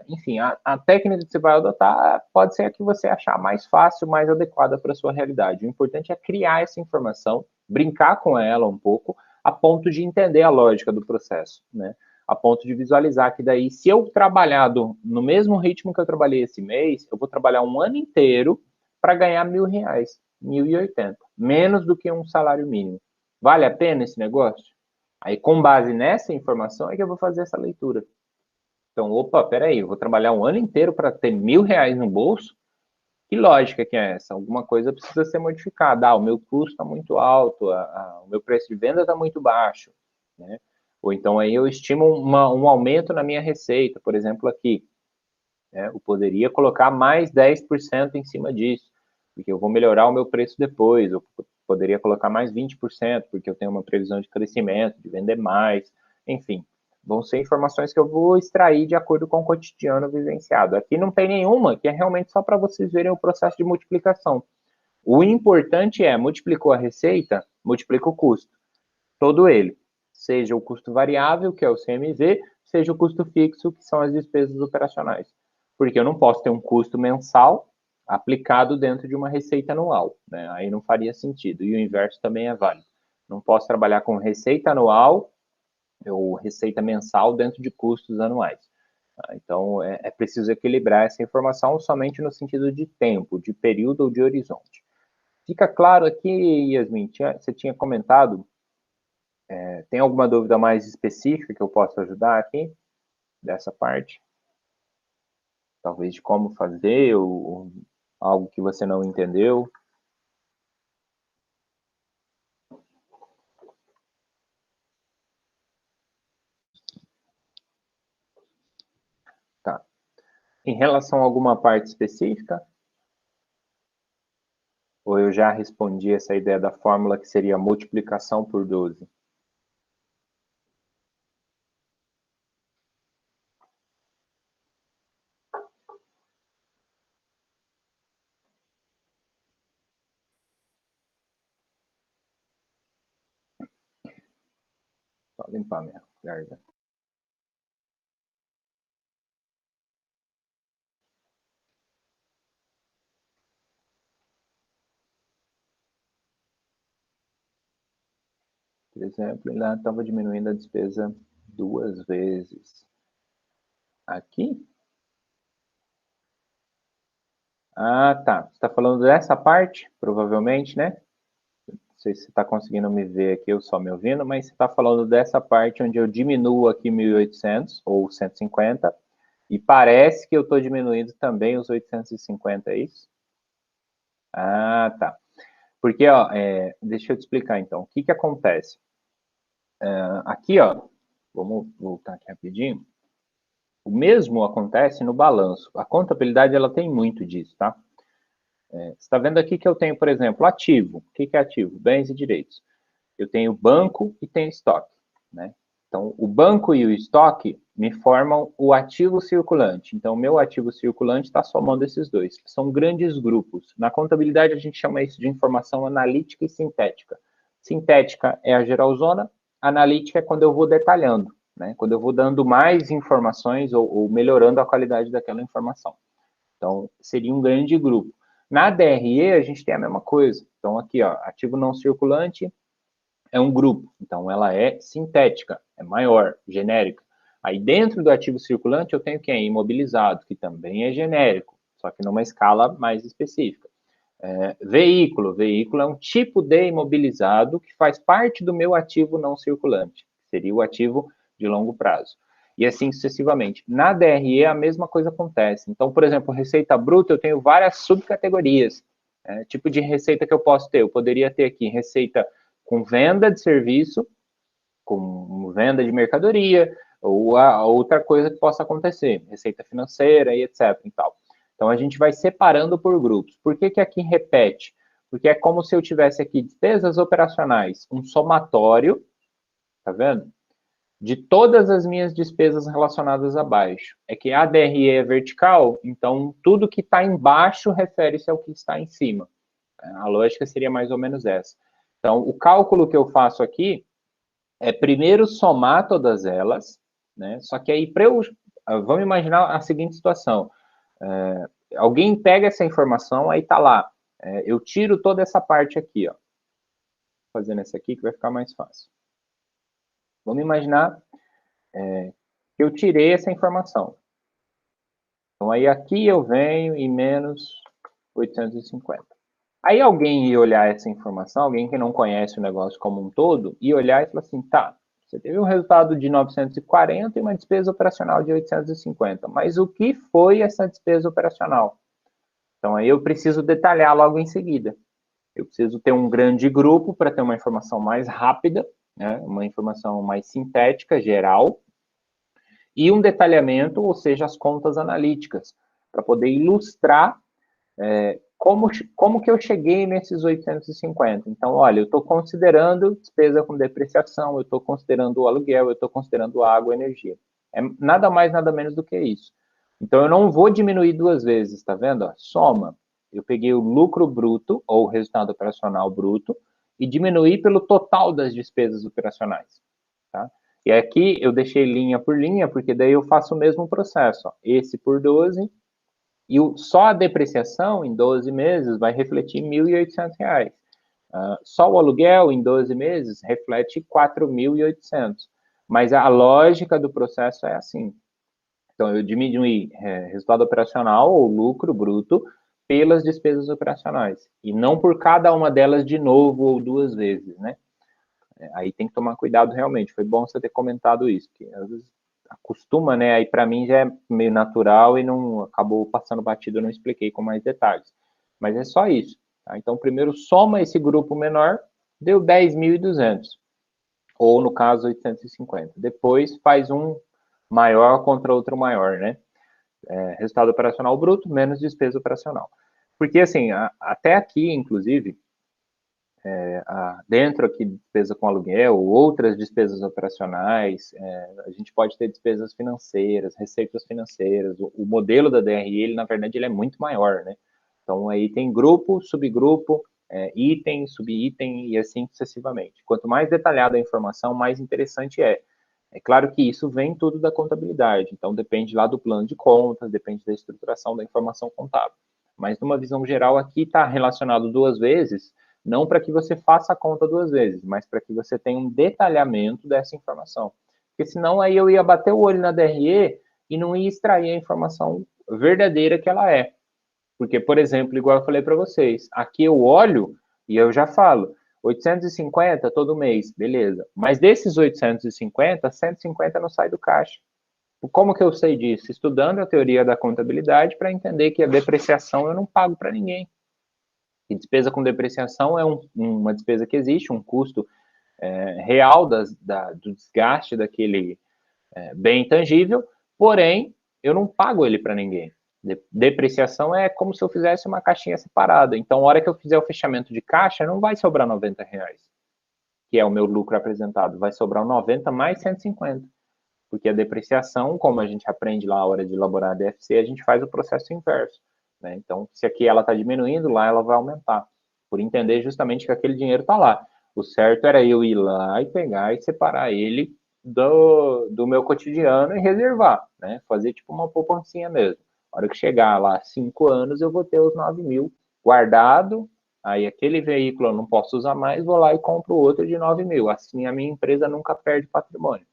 Enfim, a técnica que você vai adotar pode ser a que você achar mais fácil, mais adequada para a sua realidade. O importante é criar essa informação, brincar com ela um pouco, a ponto de entender a lógica do processo, né? A ponto de visualizar que daí, se eu trabalhar no mesmo ritmo que eu trabalhei esse mês, eu vou trabalhar um ano inteiro para ganhar R$1.000, 1.080, menos do que um salário mínimo. Vale a pena esse negócio? Aí, com base nessa informação, é que eu vou fazer essa leitura. Então, opa, peraí, eu vou trabalhar um ano inteiro para ter R$1.000 no bolso? Que lógica que é essa? Alguma coisa precisa ser modificada. O meu custo está muito alto, o meu preço de venda está muito baixo, né? Ou então aí eu estimo um aumento na minha receita, por exemplo, aqui, né? Eu poderia colocar mais 10% em cima disso, porque eu vou melhorar o meu preço depois. Eu poderia colocar mais 20%, porque eu tenho uma previsão de crescimento, de vender mais, enfim. Vão ser informações que eu vou extrair de acordo com o cotidiano vivenciado. Aqui não tem nenhuma, que é realmente só para vocês verem o processo de multiplicação. O importante é, multiplicou a receita, multiplica o custo. Todo ele. Seja o custo variável, que é o CMV, seja o custo fixo, que são as despesas operacionais. Porque eu não posso ter um custo mensal aplicado dentro de uma receita anual, né? Aí não faria sentido. E o inverso também é válido. Não posso trabalhar com receita anual ou receita mensal dentro de custos anuais. Então, é preciso equilibrar essa informação somente no sentido de tempo, de período ou de horizonte. Fica claro aqui, Yasmin, você tinha comentado, tem alguma dúvida mais específica que eu possa ajudar aqui, dessa parte? Talvez de como fazer, ou algo que você não entendeu? Tá. Em relação a alguma parte específica? Ou eu já respondi essa ideia da fórmula que seria multiplicação por 12? Só limpar minha garganta. Por exemplo, ele estava diminuindo a despesa 2 vezes. Aqui? Ah, tá. Você está falando dessa parte, provavelmente, né? Não sei se você está conseguindo me ver aqui ou só me ouvindo, mas você está falando dessa parte onde eu diminuo aqui 1.800 ou 150 e parece que eu estou diminuindo também os 850, é isso? Ah, tá. Porque, ó, deixa eu te explicar então. O que que acontece? Aqui, ó, vamos voltar aqui rapidinho. O mesmo acontece no balanço. A contabilidade, ela tem muito disso, tá? Você está vendo aqui que eu tenho, por exemplo, ativo. O que que é ativo? Bens e direitos. Eu tenho banco e tenho estoque, né? Então, o banco e o estoque me formam o ativo circulante. Então, o meu ativo circulante está somando esses dois. São grandes grupos. Na contabilidade, a gente chama isso de informação analítica e sintética. Sintética é a geralzona, analítica é quando eu vou detalhando, né? Quando eu vou dando mais informações ou melhorando a qualidade daquela informação. Então, seria um grande grupo. Na DRE, a gente tem a mesma coisa. Então, aqui, ó, ativo não circulante, é um grupo, então ela é sintética, é maior, genérica. Aí dentro do ativo circulante eu tenho quem? Imobilizado, que também é genérico, só que numa escala mais específica. Veículo é um tipo de imobilizado que faz parte do meu ativo não circulante, seria o ativo de longo prazo. E assim sucessivamente. Na DRE a mesma coisa acontece. Então, por exemplo, receita bruta eu tenho várias subcategorias. Tipo de receita que eu posso ter. Eu poderia ter aqui receita com venda de serviço, com venda de mercadoria, ou a outra coisa que possa acontecer, receita financeira e etc. E tal. Então, a gente vai separando por grupos. Por que que aqui repete? Porque é como se eu tivesse aqui despesas operacionais, um somatório, tá vendo? De todas as minhas despesas relacionadas abaixo. É que a DRE é vertical, então tudo que está embaixo refere-se ao que está em cima. A lógica seria mais ou menos essa. Então, o cálculo que eu faço aqui é primeiro somar todas elas, né? Só que aí, vamos imaginar a seguinte situação. Alguém pega essa informação, aí tá lá. Eu tiro toda essa parte aqui, ó. Fazendo essa aqui que vai ficar mais fácil. Vamos imaginar que eu tirei essa informação. Então, aí aqui eu venho e menos 850. Aí alguém ia olhar essa informação, alguém que não conhece o negócio como um todo, ia olhar e falar assim, tá, você teve um resultado de 940 e uma despesa operacional de 850, mas o que foi essa despesa operacional? Então, aí eu preciso detalhar logo em seguida. Eu preciso ter um grande grupo para ter uma informação mais rápida, né, uma informação mais sintética, geral, e um detalhamento, ou seja, as contas analíticas, para poder ilustrar como que eu cheguei nesses 850. Então, olha, eu estou considerando despesa com depreciação, eu estou considerando o aluguel, eu estou considerando água e energia. É nada mais, nada menos do que isso. Então, eu não vou diminuir duas vezes, tá vendo? Soma. Eu peguei o lucro bruto, ou o resultado operacional bruto, e diminuí pelo total das despesas operacionais. Tá? E aqui eu deixei linha por linha, porque daí eu faço o mesmo processo. Ó. Esse por 12, e só a depreciação em 12 meses vai refletir R$ 1.800. Só o aluguel em 12 meses reflete 4.800. Mas a lógica do processo é assim. Então, eu diminui resultado operacional ou lucro bruto pelas despesas operacionais. E não por cada uma delas de novo ou duas vezes, né? Aí tem que tomar cuidado realmente. Foi bom você ter comentado isso, porque às vezes acostuma, né? Aí para mim já é meio natural e não acabou passando batido, eu não expliquei com mais detalhes. Mas é só isso. Tá? Então, primeiro soma esse grupo menor, deu 10.200, ou no caso 850. Depois faz um maior contra outro maior, né? Resultado operacional bruto menos despesa operacional. Porque assim, até aqui, inclusive, dentro aqui de despesa com aluguel, outras despesas operacionais, a gente pode ter despesas financeiras, receitas financeiras, o modelo da DRE, ele, na verdade, ele é muito maior, né? Então, aí tem grupo, subgrupo, item, subitem e assim sucessivamente. Quanto mais detalhada a informação, mais interessante é. É claro que isso vem tudo da contabilidade, então depende lá do plano de contas, depende da estruturação da informação contábil. Mas numa visão geral, aqui está relacionado duas vezes, não para que você faça a conta duas vezes, mas para que você tenha um detalhamento dessa informação. Porque senão aí eu ia bater o olho na DRE e não ia extrair a informação verdadeira que ela é. Porque, por exemplo, igual eu falei para vocês, aqui eu olho e eu já falo, 850 todo mês, beleza. Mas desses 850, 150 não sai do caixa. Como que eu sei disso? Estudando a teoria da contabilidade para entender que a depreciação eu não pago para ninguém. E despesa com depreciação é uma despesa que existe, um custo real do desgaste daquele bem intangível, porém, eu não pago ele para ninguém. Depreciação é como se eu fizesse uma caixinha separada. Então, a hora que eu fizer o fechamento de caixa, não vai sobrar R$ 90, que é o meu lucro apresentado. Vai sobrar 90 mais 150. Porque a depreciação, como a gente aprende lá na hora de elaborar a DFC, a gente faz o processo inverso. Né? Então, se aqui ela está diminuindo, lá ela vai aumentar. Por entender justamente que aquele dinheiro está lá. O certo era eu ir lá e pegar e separar ele do meu cotidiano e reservar, né? Fazer tipo uma poupancinha mesmo. A hora que chegar lá 5 anos, eu vou ter os 9.000 guardado, aí aquele veículo eu não posso usar mais, vou lá e compro outro de 9.000. Assim a minha empresa nunca perde patrimônio.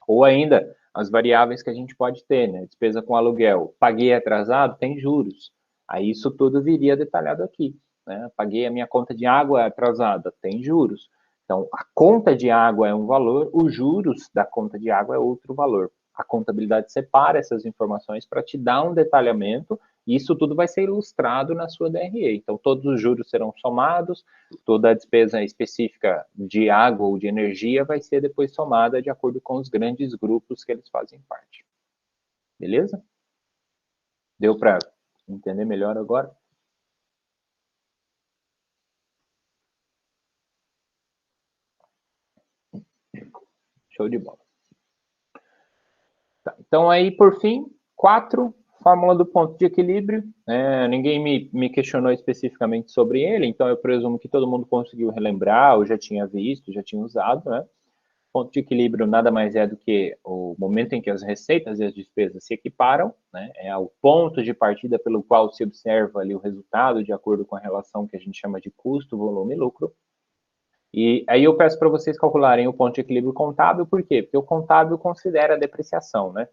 Ou ainda, as variáveis que a gente pode ter, né? Despesa com aluguel, paguei atrasado, tem juros. Aí isso tudo viria detalhado aqui. Né? Paguei a minha conta de água atrasada, tem juros. Então, a conta de água é um valor, os juros da conta de água é outro valor. A contabilidade separa essas informações para te dar um detalhamento e isso tudo vai ser ilustrado na sua DRE. Então, todos os juros serão somados, toda a despesa específica de água ou de energia vai ser depois somada de acordo com os grandes grupos que eles fazem parte. Beleza? Deu para entender melhor agora? Show de bola. Tá, então, aí, por fim, 4, fórmula do ponto de equilíbrio. Ninguém me questionou especificamente sobre ele, então eu presumo que todo mundo conseguiu relembrar, ou já tinha visto, já tinha usado, né? ponto de equilíbrio nada mais é do que o momento em que as receitas e as despesas se equiparam, né? É o ponto de partida pelo qual se observa ali o resultado de acordo com a relação que a gente chama de custo, volume e lucro. E aí eu peço para vocês calcularem o ponto de equilíbrio contábil, por quê? Porque o contábil considera a depreciação, né?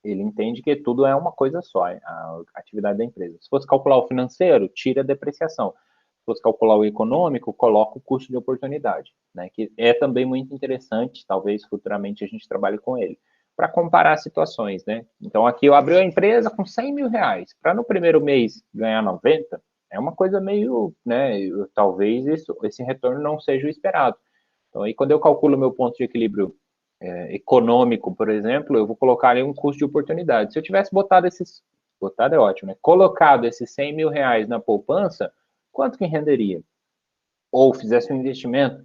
Ele entende que tudo é uma coisa só, a atividade da empresa. Se fosse calcular o financeiro, tira a depreciação. Se fosse calcular o econômico, coloca o custo de oportunidade, né? Que é também muito interessante, talvez futuramente a gente trabalhe com ele, para comparar situações, né? Então aqui eu abri a empresa com 100 mil reais, para no primeiro mês ganhar 90, é uma coisa meio, né? Talvez esse retorno não seja o esperado. Então aí quando eu calculo meu ponto de equilíbrio econômico, por exemplo, eu vou colocar ali um custo de oportunidade. Se eu tivesse botado é ótimo, né? Colocado esses 100 mil reais na poupança, quanto que renderia? Ou fizesse um investimento,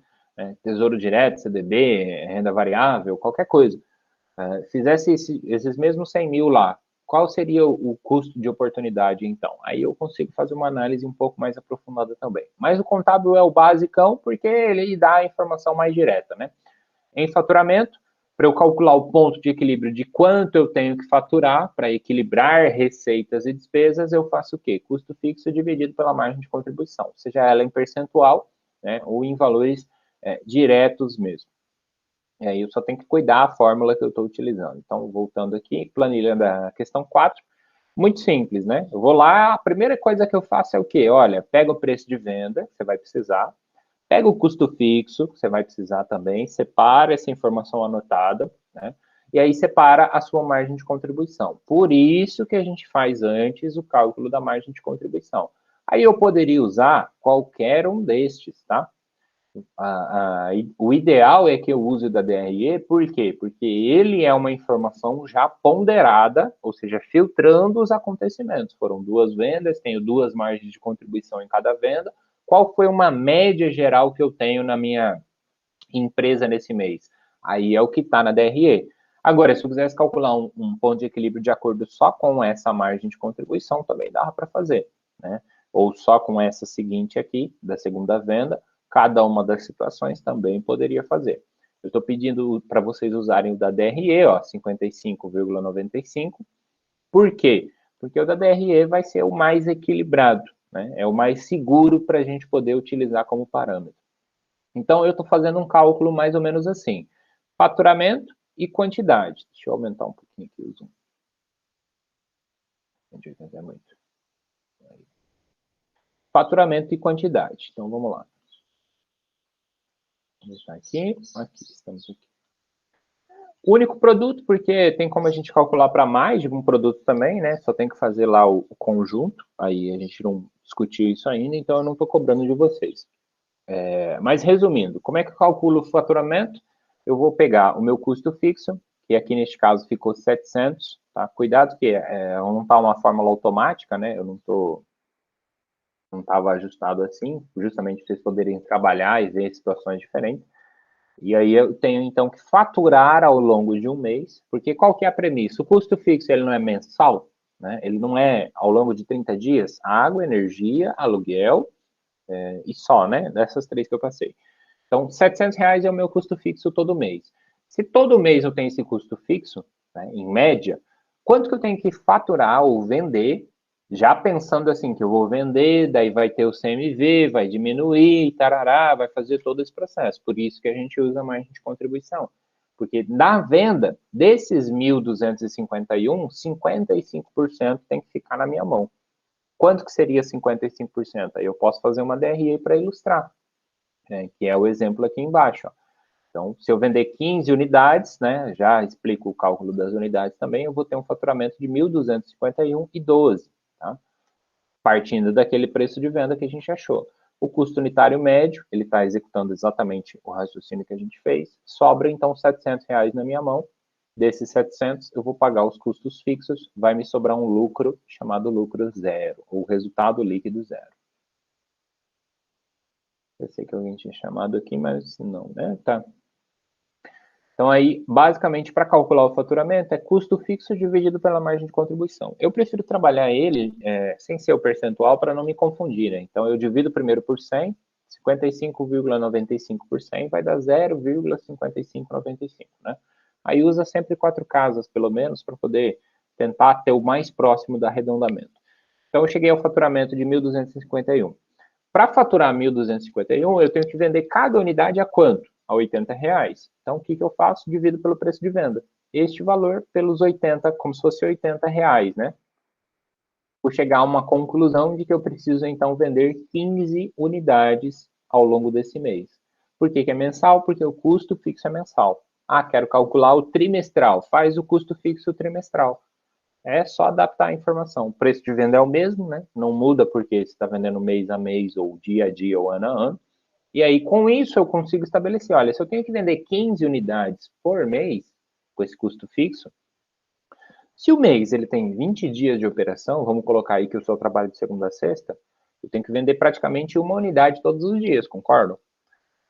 tesouro direto, CDB, renda variável, qualquer coisa. Fizesse esses mesmos 100 mil lá, qual seria o custo de oportunidade, então? Aí eu consigo fazer uma análise um pouco mais aprofundada também. Mas o contábil é o basicão, porque ele dá a informação mais direta, né? Em faturamento, para eu calcular o ponto de equilíbrio de quanto eu tenho que faturar para equilibrar receitas e despesas, eu faço o quê? Custo fixo dividido pela margem de contribuição, seja ela em percentual, né, ou em valores diretos mesmo. E aí eu só tenho que cuidar da fórmula que eu estou utilizando. Então, voltando aqui, planilha da questão 4, muito simples, né? Eu vou lá, a primeira coisa que eu faço é o quê? Olha, pega o preço de venda, que você vai precisar, pega o custo fixo, que você vai precisar também, separa essa informação anotada, né? E aí separa a sua margem de contribuição. Por isso que a gente faz antes o cálculo da margem de contribuição. Aí eu poderia usar qualquer um destes, tá? O ideal é que eu use o da DRE, por quê? Porque ele é uma informação já ponderada, ou seja, filtrando os acontecimentos. Foram 2 vendas, tenho 2 margens de contribuição em cada venda. Qual foi uma média geral que eu tenho na minha empresa nesse mês? Aí é o que está na DRE. Agora, se eu quisesse calcular um ponto de equilíbrio de acordo só com essa margem de contribuição, também dava para fazer, né? Ou só com essa seguinte aqui, da segunda venda, cada uma das situações também poderia fazer. Eu estou pedindo para vocês usarem o da DRE, ó, 55,95. Por quê? Porque o da DRE vai ser o mais equilibrado, né? É o mais seguro para a gente poder utilizar como parâmetro. Então, eu estou fazendo um cálculo mais ou menos assim: faturamento e quantidade. Deixa eu aumentar um pouquinho aqui o zoom. 180 é muito. Faturamento e quantidade. Então, vamos lá. Vamos estar aqui. Aqui, estamos aqui. Único produto, porque tem como a gente calcular para mais de um produto também, né? Só tem que fazer lá o conjunto. Aí a gente não discutiu isso ainda, então eu não estou cobrando de vocês. Mas resumindo, como é que eu calculo o faturamento? Eu vou pegar o meu custo fixo, que aqui neste caso ficou 700, tá? Cuidado que não está uma fórmula automática, né? Eu não estava ajustado assim, justamente para vocês poderem trabalhar e ver situações diferentes. E aí eu tenho, então, que faturar ao longo de um mês, porque qual que é a premissa? O custo fixo, ele não é mensal, né? Ele não é ao longo de 30 dias, água, energia, aluguel e só, né? Dessas 3 que eu passei. Então, R$ 700 é o meu custo fixo todo mês. Se todo mês eu tenho esse custo fixo, né, em média, quanto que eu tenho que faturar ou vender, já pensando assim, que eu vou vender, daí vai ter o CMV, vai diminuir, tarará, vai fazer todo esse processo. Por isso que a gente usa a margem de contribuição. Porque na venda, desses 1.251, 55% tem que ficar na minha mão. Quanto que seria 55%? Aí eu posso fazer uma DRE para ilustrar, que é o exemplo aqui embaixo. Ó. Então, se eu vender 15 unidades, né, já explico o cálculo das unidades também, eu vou ter um faturamento de 1.251,12, tá? Partindo daquele preço de venda que a gente achou. O custo unitário médio, ele está executando exatamente o raciocínio que a gente fez, sobra então R$ 700 na minha mão. Desses 700, eu vou pagar os custos fixos, vai me sobrar um lucro chamado lucro zero, ou resultado líquido zero. Eu sei que alguém tinha chamado aqui, mas não, né? Tá. Então, aí, basicamente, para calcular o faturamento, é custo fixo dividido pela margem de contribuição. Eu prefiro trabalhar ele sem ser o percentual para não me confundir, né? Então, eu divido primeiro por 100, 55,95 por 100 vai dar 0,5595, né? Aí usa sempre 4 casas, pelo menos, para poder tentar ter o mais próximo do arredondamento. Então, eu cheguei ao faturamento de 1.251. Para faturar 1.251, eu tenho que vender cada unidade a quanto? A R$80. Então, o que eu faço? Divido pelo preço de venda. Este valor pelos 80, como se fosse R$80, né? Vou chegar a uma conclusão de que eu preciso, então, vender 15 unidades ao longo desse mês. Por que é mensal? Porque o custo fixo é mensal. Ah, quero calcular o trimestral. Faz o custo fixo trimestral. É só adaptar a informação. O preço de venda é o mesmo, né? Não muda porque você está vendendo mês a mês, ou dia a dia, ou ano a ano. E aí, com isso, eu consigo estabelecer, olha, se eu tenho que vender 15 unidades por mês, com esse custo fixo, se o mês ele tem 20 dias de operação, vamos colocar aí que eu só trabalho de segunda a sexta, eu tenho que vender praticamente uma unidade todos os dias, concordo?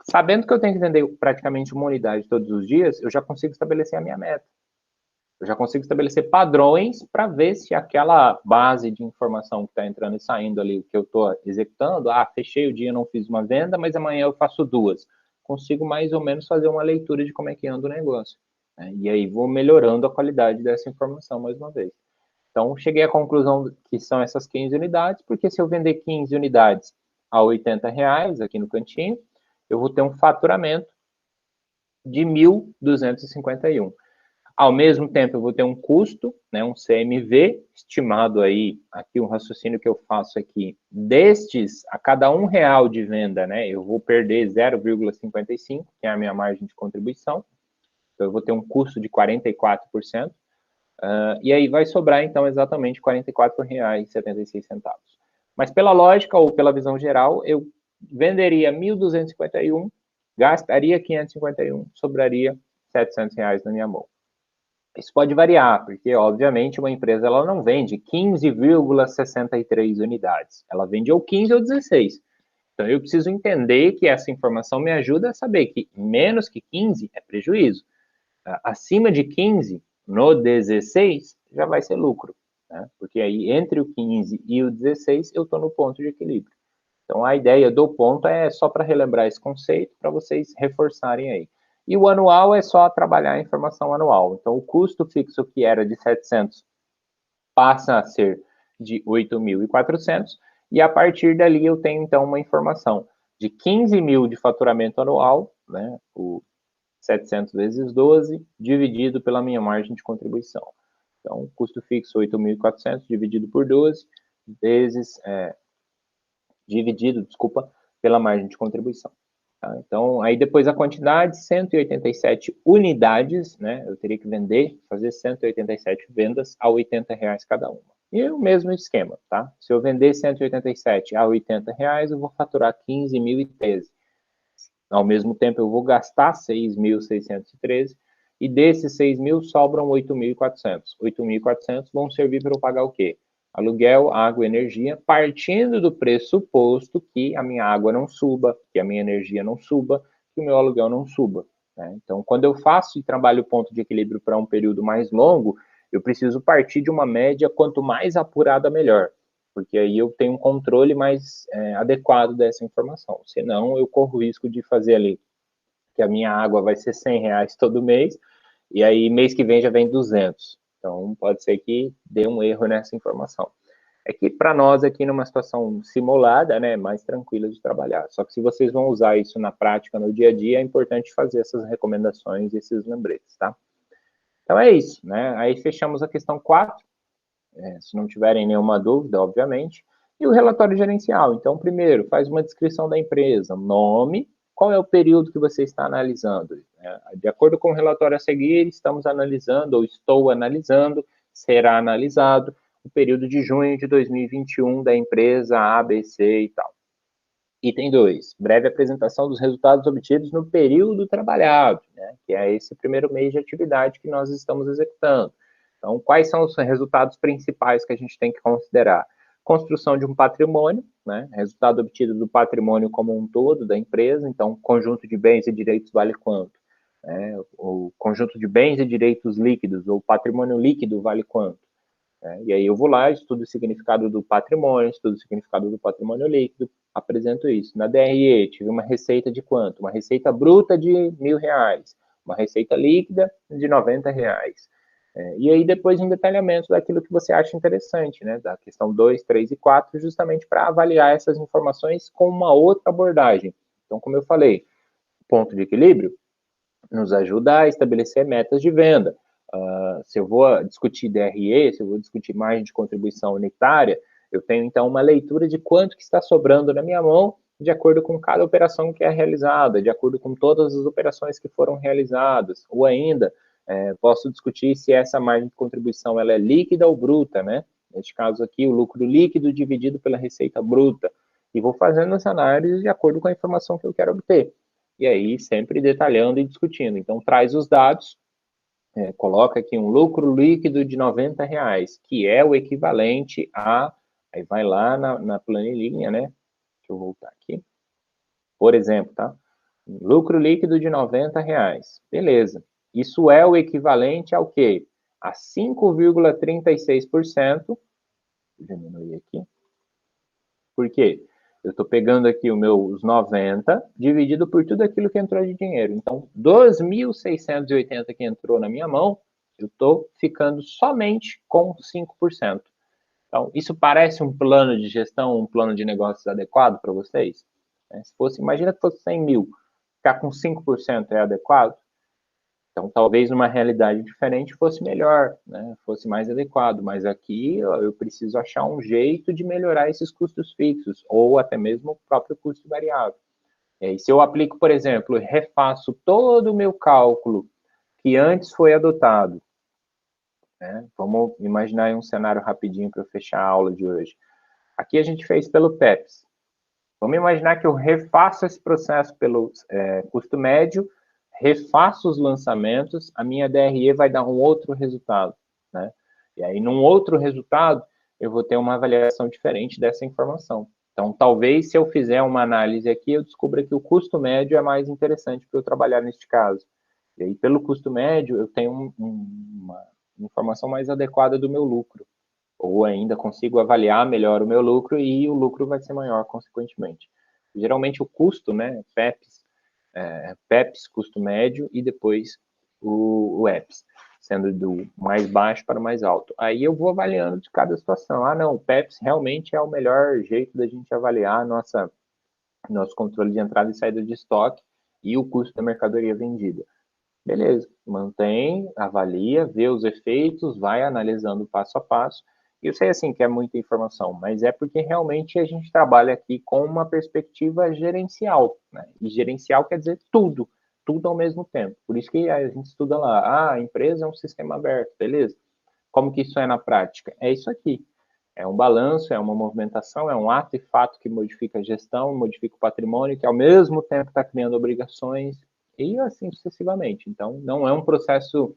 Sabendo que eu tenho que vender praticamente uma unidade todos os dias, eu já consigo estabelecer a minha meta. Eu já consigo estabelecer padrões para ver se aquela base de informação que está entrando e saindo ali, o que eu estou executando, fechei o dia, não fiz uma venda, mas amanhã eu faço duas. Consigo mais ou menos fazer uma leitura de como é que anda o negócio, né? E aí vou melhorando a qualidade dessa informação mais uma vez. Então, cheguei à conclusão que são essas 15 unidades, porque se eu vender 15 unidades a R$80 aqui no cantinho, eu vou ter um faturamento de 1.251. Ao mesmo tempo, eu vou ter um custo, né, um CMV, estimado aí, aqui um raciocínio que eu faço aqui, destes, a cada R$1 de venda, né, eu vou perder 0,55, que é a minha margem de contribuição. Então, eu vou ter um custo de 44%. E aí vai sobrar, então, exatamente R$44,76. Mas pela lógica ou pela visão geral, eu venderia 1.251, gastaria 551, sobraria R$700 na minha mão. Isso pode variar, porque, obviamente, uma empresa ela não vende 15,63 unidades. Ela vende ou 15 ou 16. Então, eu preciso entender que essa informação me ajuda a saber que menos que 15 é prejuízo. Acima de 15, no 16, já vai ser lucro, né? Porque aí, entre o 15 e o 16, eu estou no ponto de equilíbrio. Então, a ideia do ponto é só para relembrar esse conceito, para vocês reforçarem aí. E o anual é só trabalhar a informação anual. Então, o custo fixo que era de 700 passa a ser de 8.400, e a partir dali eu tenho, então, uma informação de 15 mil de faturamento anual, né, o 700 vezes 12, dividido pela minha margem de contribuição. Então, custo fixo 8.400 dividido por 12, vezes, dividido, pela margem de contribuição. Tá? Então, aí depois a quantidade, 187 unidades, né? Eu teria que vender, fazer 187 vendas a R$80 cada uma. E o mesmo esquema, tá? Se eu vender 187 a R$80, eu vou faturar 15.013. Ao mesmo tempo, eu vou gastar 6.613, e desses 6.000 sobram 8.400. 8.400 vão servir para eu pagar o quê? Aluguel, água e energia, partindo do pressuposto que a minha água não suba, que a minha energia não suba, que o meu aluguel não suba, né? Então, quando eu faço e trabalho o ponto de equilíbrio para um período mais longo, eu preciso partir de uma média, quanto mais apurada, melhor, porque aí eu tenho um controle mais adequado dessa informação. Senão, eu corro o risco de fazer ali que a minha água vai ser R$100 todo mês, e aí mês que vem já vem 200. Então, pode ser que dê um erro nessa informação. É que para nós aqui numa situação simulada, né, mais tranquila de trabalhar. Só que se vocês vão usar isso na prática, no dia a dia, é importante fazer essas recomendações, esses lembretes, tá? Então é isso, né? Aí fechamos a questão 4, se não tiverem nenhuma dúvida, obviamente. E o relatório gerencial. Então, primeiro, faz uma descrição da empresa, nome, qual é o período que você está analisando. De acordo com o relatório a seguir, estamos analisando, ou estou analisando, será analisado, o período de junho de 2021 da empresa ABC e tal. Item 2, breve apresentação dos resultados obtidos no período trabalhado, né, que é esse primeiro mês de atividade que nós estamos executando. Então, quais são os resultados principais que a gente tem que considerar? Construção de um patrimônio, né, resultado obtido do patrimônio como um todo da empresa, então, conjunto de bens e direitos vale quanto? O conjunto de bens e direitos líquidos, ou patrimônio líquido, vale quanto? né? E aí eu vou lá, estudo o significado do patrimônio, estudo o significado do patrimônio líquido, apresento isso. Na DRE, tive uma receita de quanto? Uma receita bruta de R$1.000, uma receita líquida de R$90. E aí depois um detalhamento daquilo que você acha interessante, né? Da questão 2, 3 e 4, justamente para avaliar essas informações com uma outra abordagem. Então, como eu falei, ponto de equilíbrio nos ajuda a estabelecer metas de venda. Se eu vou discutir DRE, se eu vou discutir margem de contribuição unitária, eu tenho, então, uma leitura de quanto que está sobrando na minha mão, de acordo com cada operação que é realizada, de acordo com todas as operações que foram realizadas, ou ainda, posso discutir se essa margem de contribuição ela é líquida ou bruta, né? Neste caso aqui, o lucro líquido dividido pela receita bruta, e vou fazendo essa análise de acordo com a informação que eu quero obter. E aí, sempre detalhando e discutindo. Então, traz os dados, coloca aqui um lucro líquido de R$90, que é o equivalente a... Aí vai lá na planilhinha, né? Deixa eu voltar aqui. Por exemplo, tá? Lucro líquido de R$90. Beleza. Isso é o equivalente ao quê? A 5,36%. Diminuir aqui. Por quê? Eu estou pegando aqui os 90, dividido por tudo aquilo que entrou de dinheiro. Então, dos 1.680 que entrou na minha mão, eu estou ficando somente com 5%. Então, isso parece um plano de gestão, um plano de negócios adequado para vocês? Se fosse, imagina que fosse 100 mil, ficar com 5% é adequado? Então, talvez numa realidade diferente fosse melhor, né? Fosse mais adequado, mas aqui eu preciso achar um jeito de melhorar esses custos fixos, ou até mesmo o próprio custo variável. E se eu aplico, por exemplo, refaço todo o meu cálculo que antes foi adotado, né? Vamos imaginar um cenário rapidinho para eu fechar a aula de hoje. Aqui a gente fez pelo PEPS. Vamos imaginar que eu refaço esse processo pelo custo médio, refaço os lançamentos, a minha DRE vai dar um outro resultado, né? E aí, num outro resultado, eu vou ter uma avaliação diferente dessa informação. Então, talvez, se eu fizer uma análise aqui, eu descubra que o custo médio é mais interessante para eu trabalhar neste caso. E aí, pelo custo médio, eu tenho uma informação mais adequada do meu lucro. Ou ainda consigo avaliar melhor o meu lucro e o lucro vai ser maior, consequentemente. Geralmente o custo, né, PEPs, custo médio, e depois o EPS, sendo do mais baixo para o mais alto. Aí eu vou avaliando de cada situação. Ah, não, o PEPs realmente é o melhor jeito da gente avaliar nosso controle de entrada e saída de estoque e o custo da mercadoria vendida. Beleza, mantém, avalia, vê os efeitos, vai analisando passo a passo. E eu sei assim que é muita informação, mas é porque realmente a gente trabalha aqui com uma perspectiva gerencial, né? E gerencial quer dizer tudo, tudo ao mesmo tempo. Por isso que a gente estuda lá, a empresa é um sistema aberto, beleza? Como que isso é na prática? É isso aqui. É um balanço, é uma movimentação, é um ato e fato que modifica a gestão, modifica o patrimônio, que ao mesmo tempo está criando obrigações, e assim sucessivamente. Então, não é um processo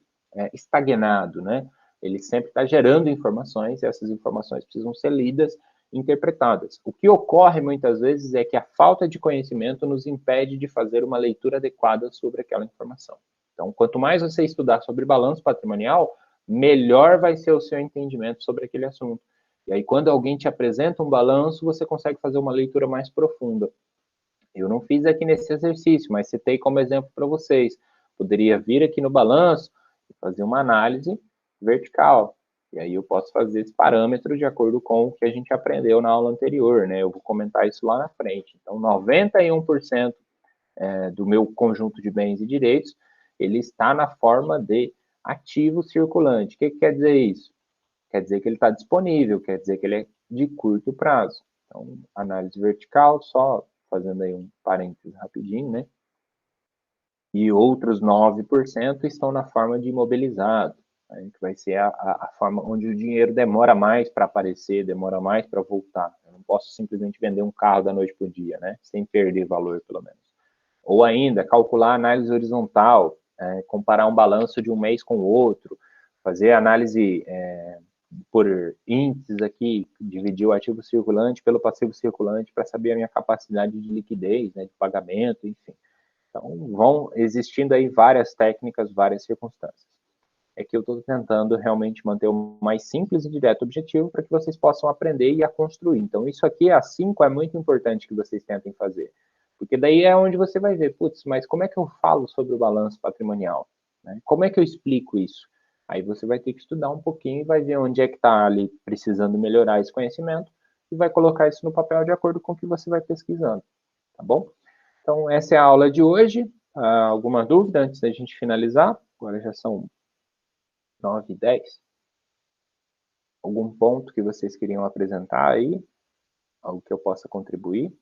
estagnado, né? Ele sempre está gerando informações, e essas informações precisam ser lidas, interpretadas. O que ocorre muitas vezes é que a falta de conhecimento nos impede de fazer uma leitura adequada sobre aquela informação. Então, quanto mais você estudar sobre balanço patrimonial, melhor vai ser o seu entendimento sobre aquele assunto. E aí, quando alguém te apresenta um balanço, você consegue fazer uma leitura mais profunda. Eu não fiz aqui nesse exercício, mas citei como exemplo para vocês. Poderia vir aqui no balanço e fazer uma análise vertical. E aí eu posso fazer esse parâmetro de acordo com o que a gente aprendeu na aula anterior, né? Eu vou comentar isso lá na frente. Então, 91% do meu conjunto de bens e direitos, ele está na forma de ativo circulante. O que quer dizer isso? Quer dizer que ele está disponível, quer dizer que ele é de curto prazo. Então, análise vertical, só fazendo aí um parênteses rapidinho, né? E outros 9% estão na forma de imobilizado, né? Que vai ser a forma onde o dinheiro demora mais para aparecer, demora mais para voltar. Eu não posso simplesmente vender um carro da noite para o dia, né? Sem perder valor, pelo menos. Ou ainda, calcular a análise horizontal, comparar um balanço de um mês com o outro, fazer análise por índices aqui, dividir o ativo circulante pelo passivo circulante para saber a minha capacidade de liquidez, né, de pagamento, enfim. Então, vão existindo aí várias técnicas, várias circunstâncias. é que eu estou tentando realmente manter o mais simples e direto objetivo para que vocês possam aprender e a construir. Então, isso aqui, a 5, é muito importante que vocês tentem fazer. Porque daí é onde você vai ver, putz, mas como é que eu falo sobre o balanço patrimonial? Né? Como é que eu explico isso? Aí você vai ter que estudar um pouquinho e vai ver onde é que está ali precisando melhorar esse conhecimento e vai colocar isso no papel de acordo com o que você vai pesquisando, tá bom? Então, essa é a aula de hoje. Alguma dúvida antes da gente finalizar? Agora já são 9h10. Algum ponto que vocês queriam apresentar aí? Algo que eu possa contribuir?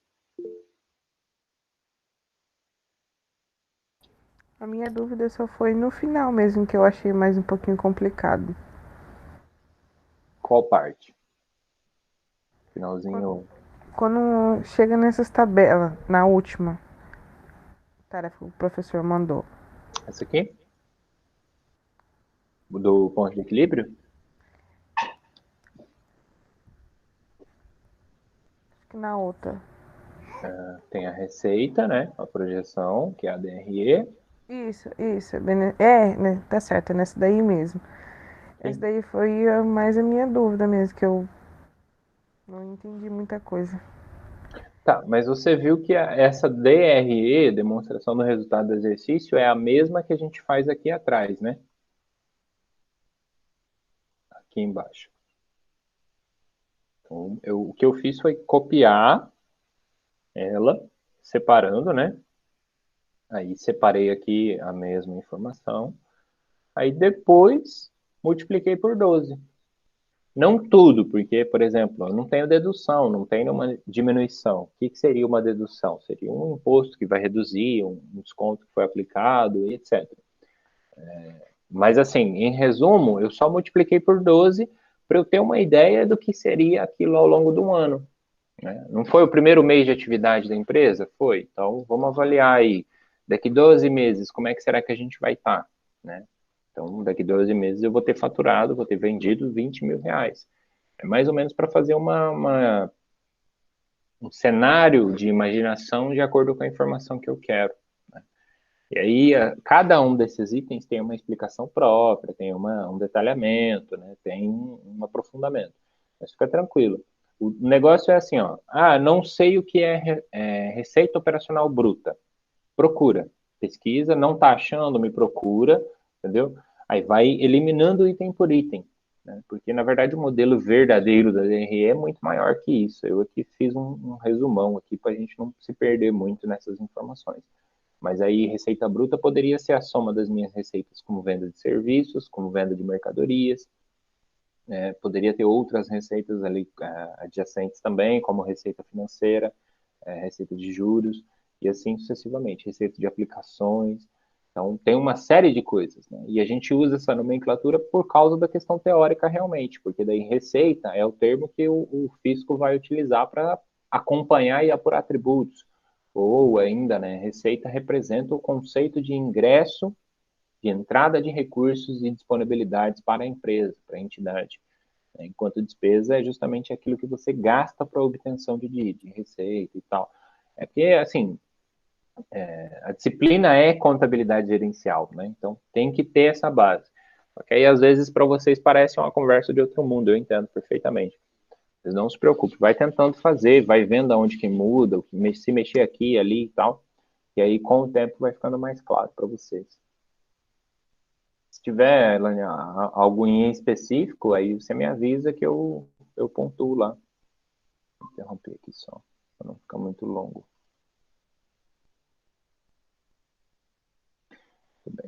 A minha dúvida só foi no final mesmo, que eu achei mais um pouquinho complicado. Qual parte? Quando, Finalzinho. quando chega nessas tabelas, na última tarefa que o professor mandou, Essa aqui? Do ponto de equilíbrio? acho que na outra. Tem a receita, né? A projeção, que é a DRE. Isso, é, né, tá certo, é nessa daí mesmo. Essa Sim. daí foi mais a minha dúvida mesmo, que eu não entendi muita coisa. Tá, mas você viu que essa DRE, demonstração do resultado do exercício, é a mesma que a gente faz aqui atrás, né? Aqui embaixo. Então, o que eu fiz foi copiar ela, separando, né? Aí separei aqui a mesma informação. Aí depois multipliquei por 12. Não tudo, porque, por exemplo, eu não tenho dedução, não tenho uma diminuição. O que seria uma dedução? Seria um imposto que vai reduzir, um desconto que foi aplicado, etc. Mas, assim, em resumo, eu só multipliquei por 12 para eu ter uma ideia do que seria aquilo ao longo do ano. Né? Não foi o primeiro mês de atividade da empresa? Foi. Então, vamos avaliar aí. Daqui 12 meses, como é que será que a gente vai estar? Né? Então, daqui 12 meses eu vou ter faturado, vou ter vendido 20 mil reais. É mais ou menos para fazer um cenário de imaginação de acordo com a informação que eu quero. Né? E aí, cada um desses itens tem uma explicação própria, tem um detalhamento, né? Tem um aprofundamento. Mas fica tranquilo. O negócio é assim, ó. Não sei o que é receita operacional bruta. Procura. Pesquisa, não está achando, me procura, entendeu? Aí vai eliminando item por item. Né? Porque, na verdade, o modelo verdadeiro da DRE é muito maior que isso. Eu aqui fiz um resumão aqui para a gente não se perder muito nessas informações. Mas aí, receita bruta poderia ser a soma das minhas receitas como venda de serviços, como venda de mercadorias. Poderia ter outras receitas ali adjacentes também, como receita financeira, receita de juros, e assim sucessivamente, receita de aplicações. Então, tem uma série de coisas, né? E a gente usa essa nomenclatura por causa da questão teórica realmente, porque daí receita é o termo que o fisco vai utilizar para acompanhar e apurar tributos. Ou ainda, né, receita representa o conceito de ingresso, de entrada de recursos e disponibilidades para a empresa, para a entidade. Enquanto despesa é justamente aquilo que você gasta para obtenção de receita e tal. É porque, assim, a disciplina é contabilidade gerencial, né? Então tem que ter essa base. Ok? Aí às vezes para vocês parece uma conversa de outro mundo, eu entendo perfeitamente. Mas não se preocupe, vai tentando fazer, vai vendo aonde que muda, se mexer aqui, ali e tal. E aí com o tempo vai ficando mais claro para vocês. Se tiver, Elane, algo em específico, aí você me avisa que eu pontuo lá. Vou interromper aqui só, para não ficar muito longo.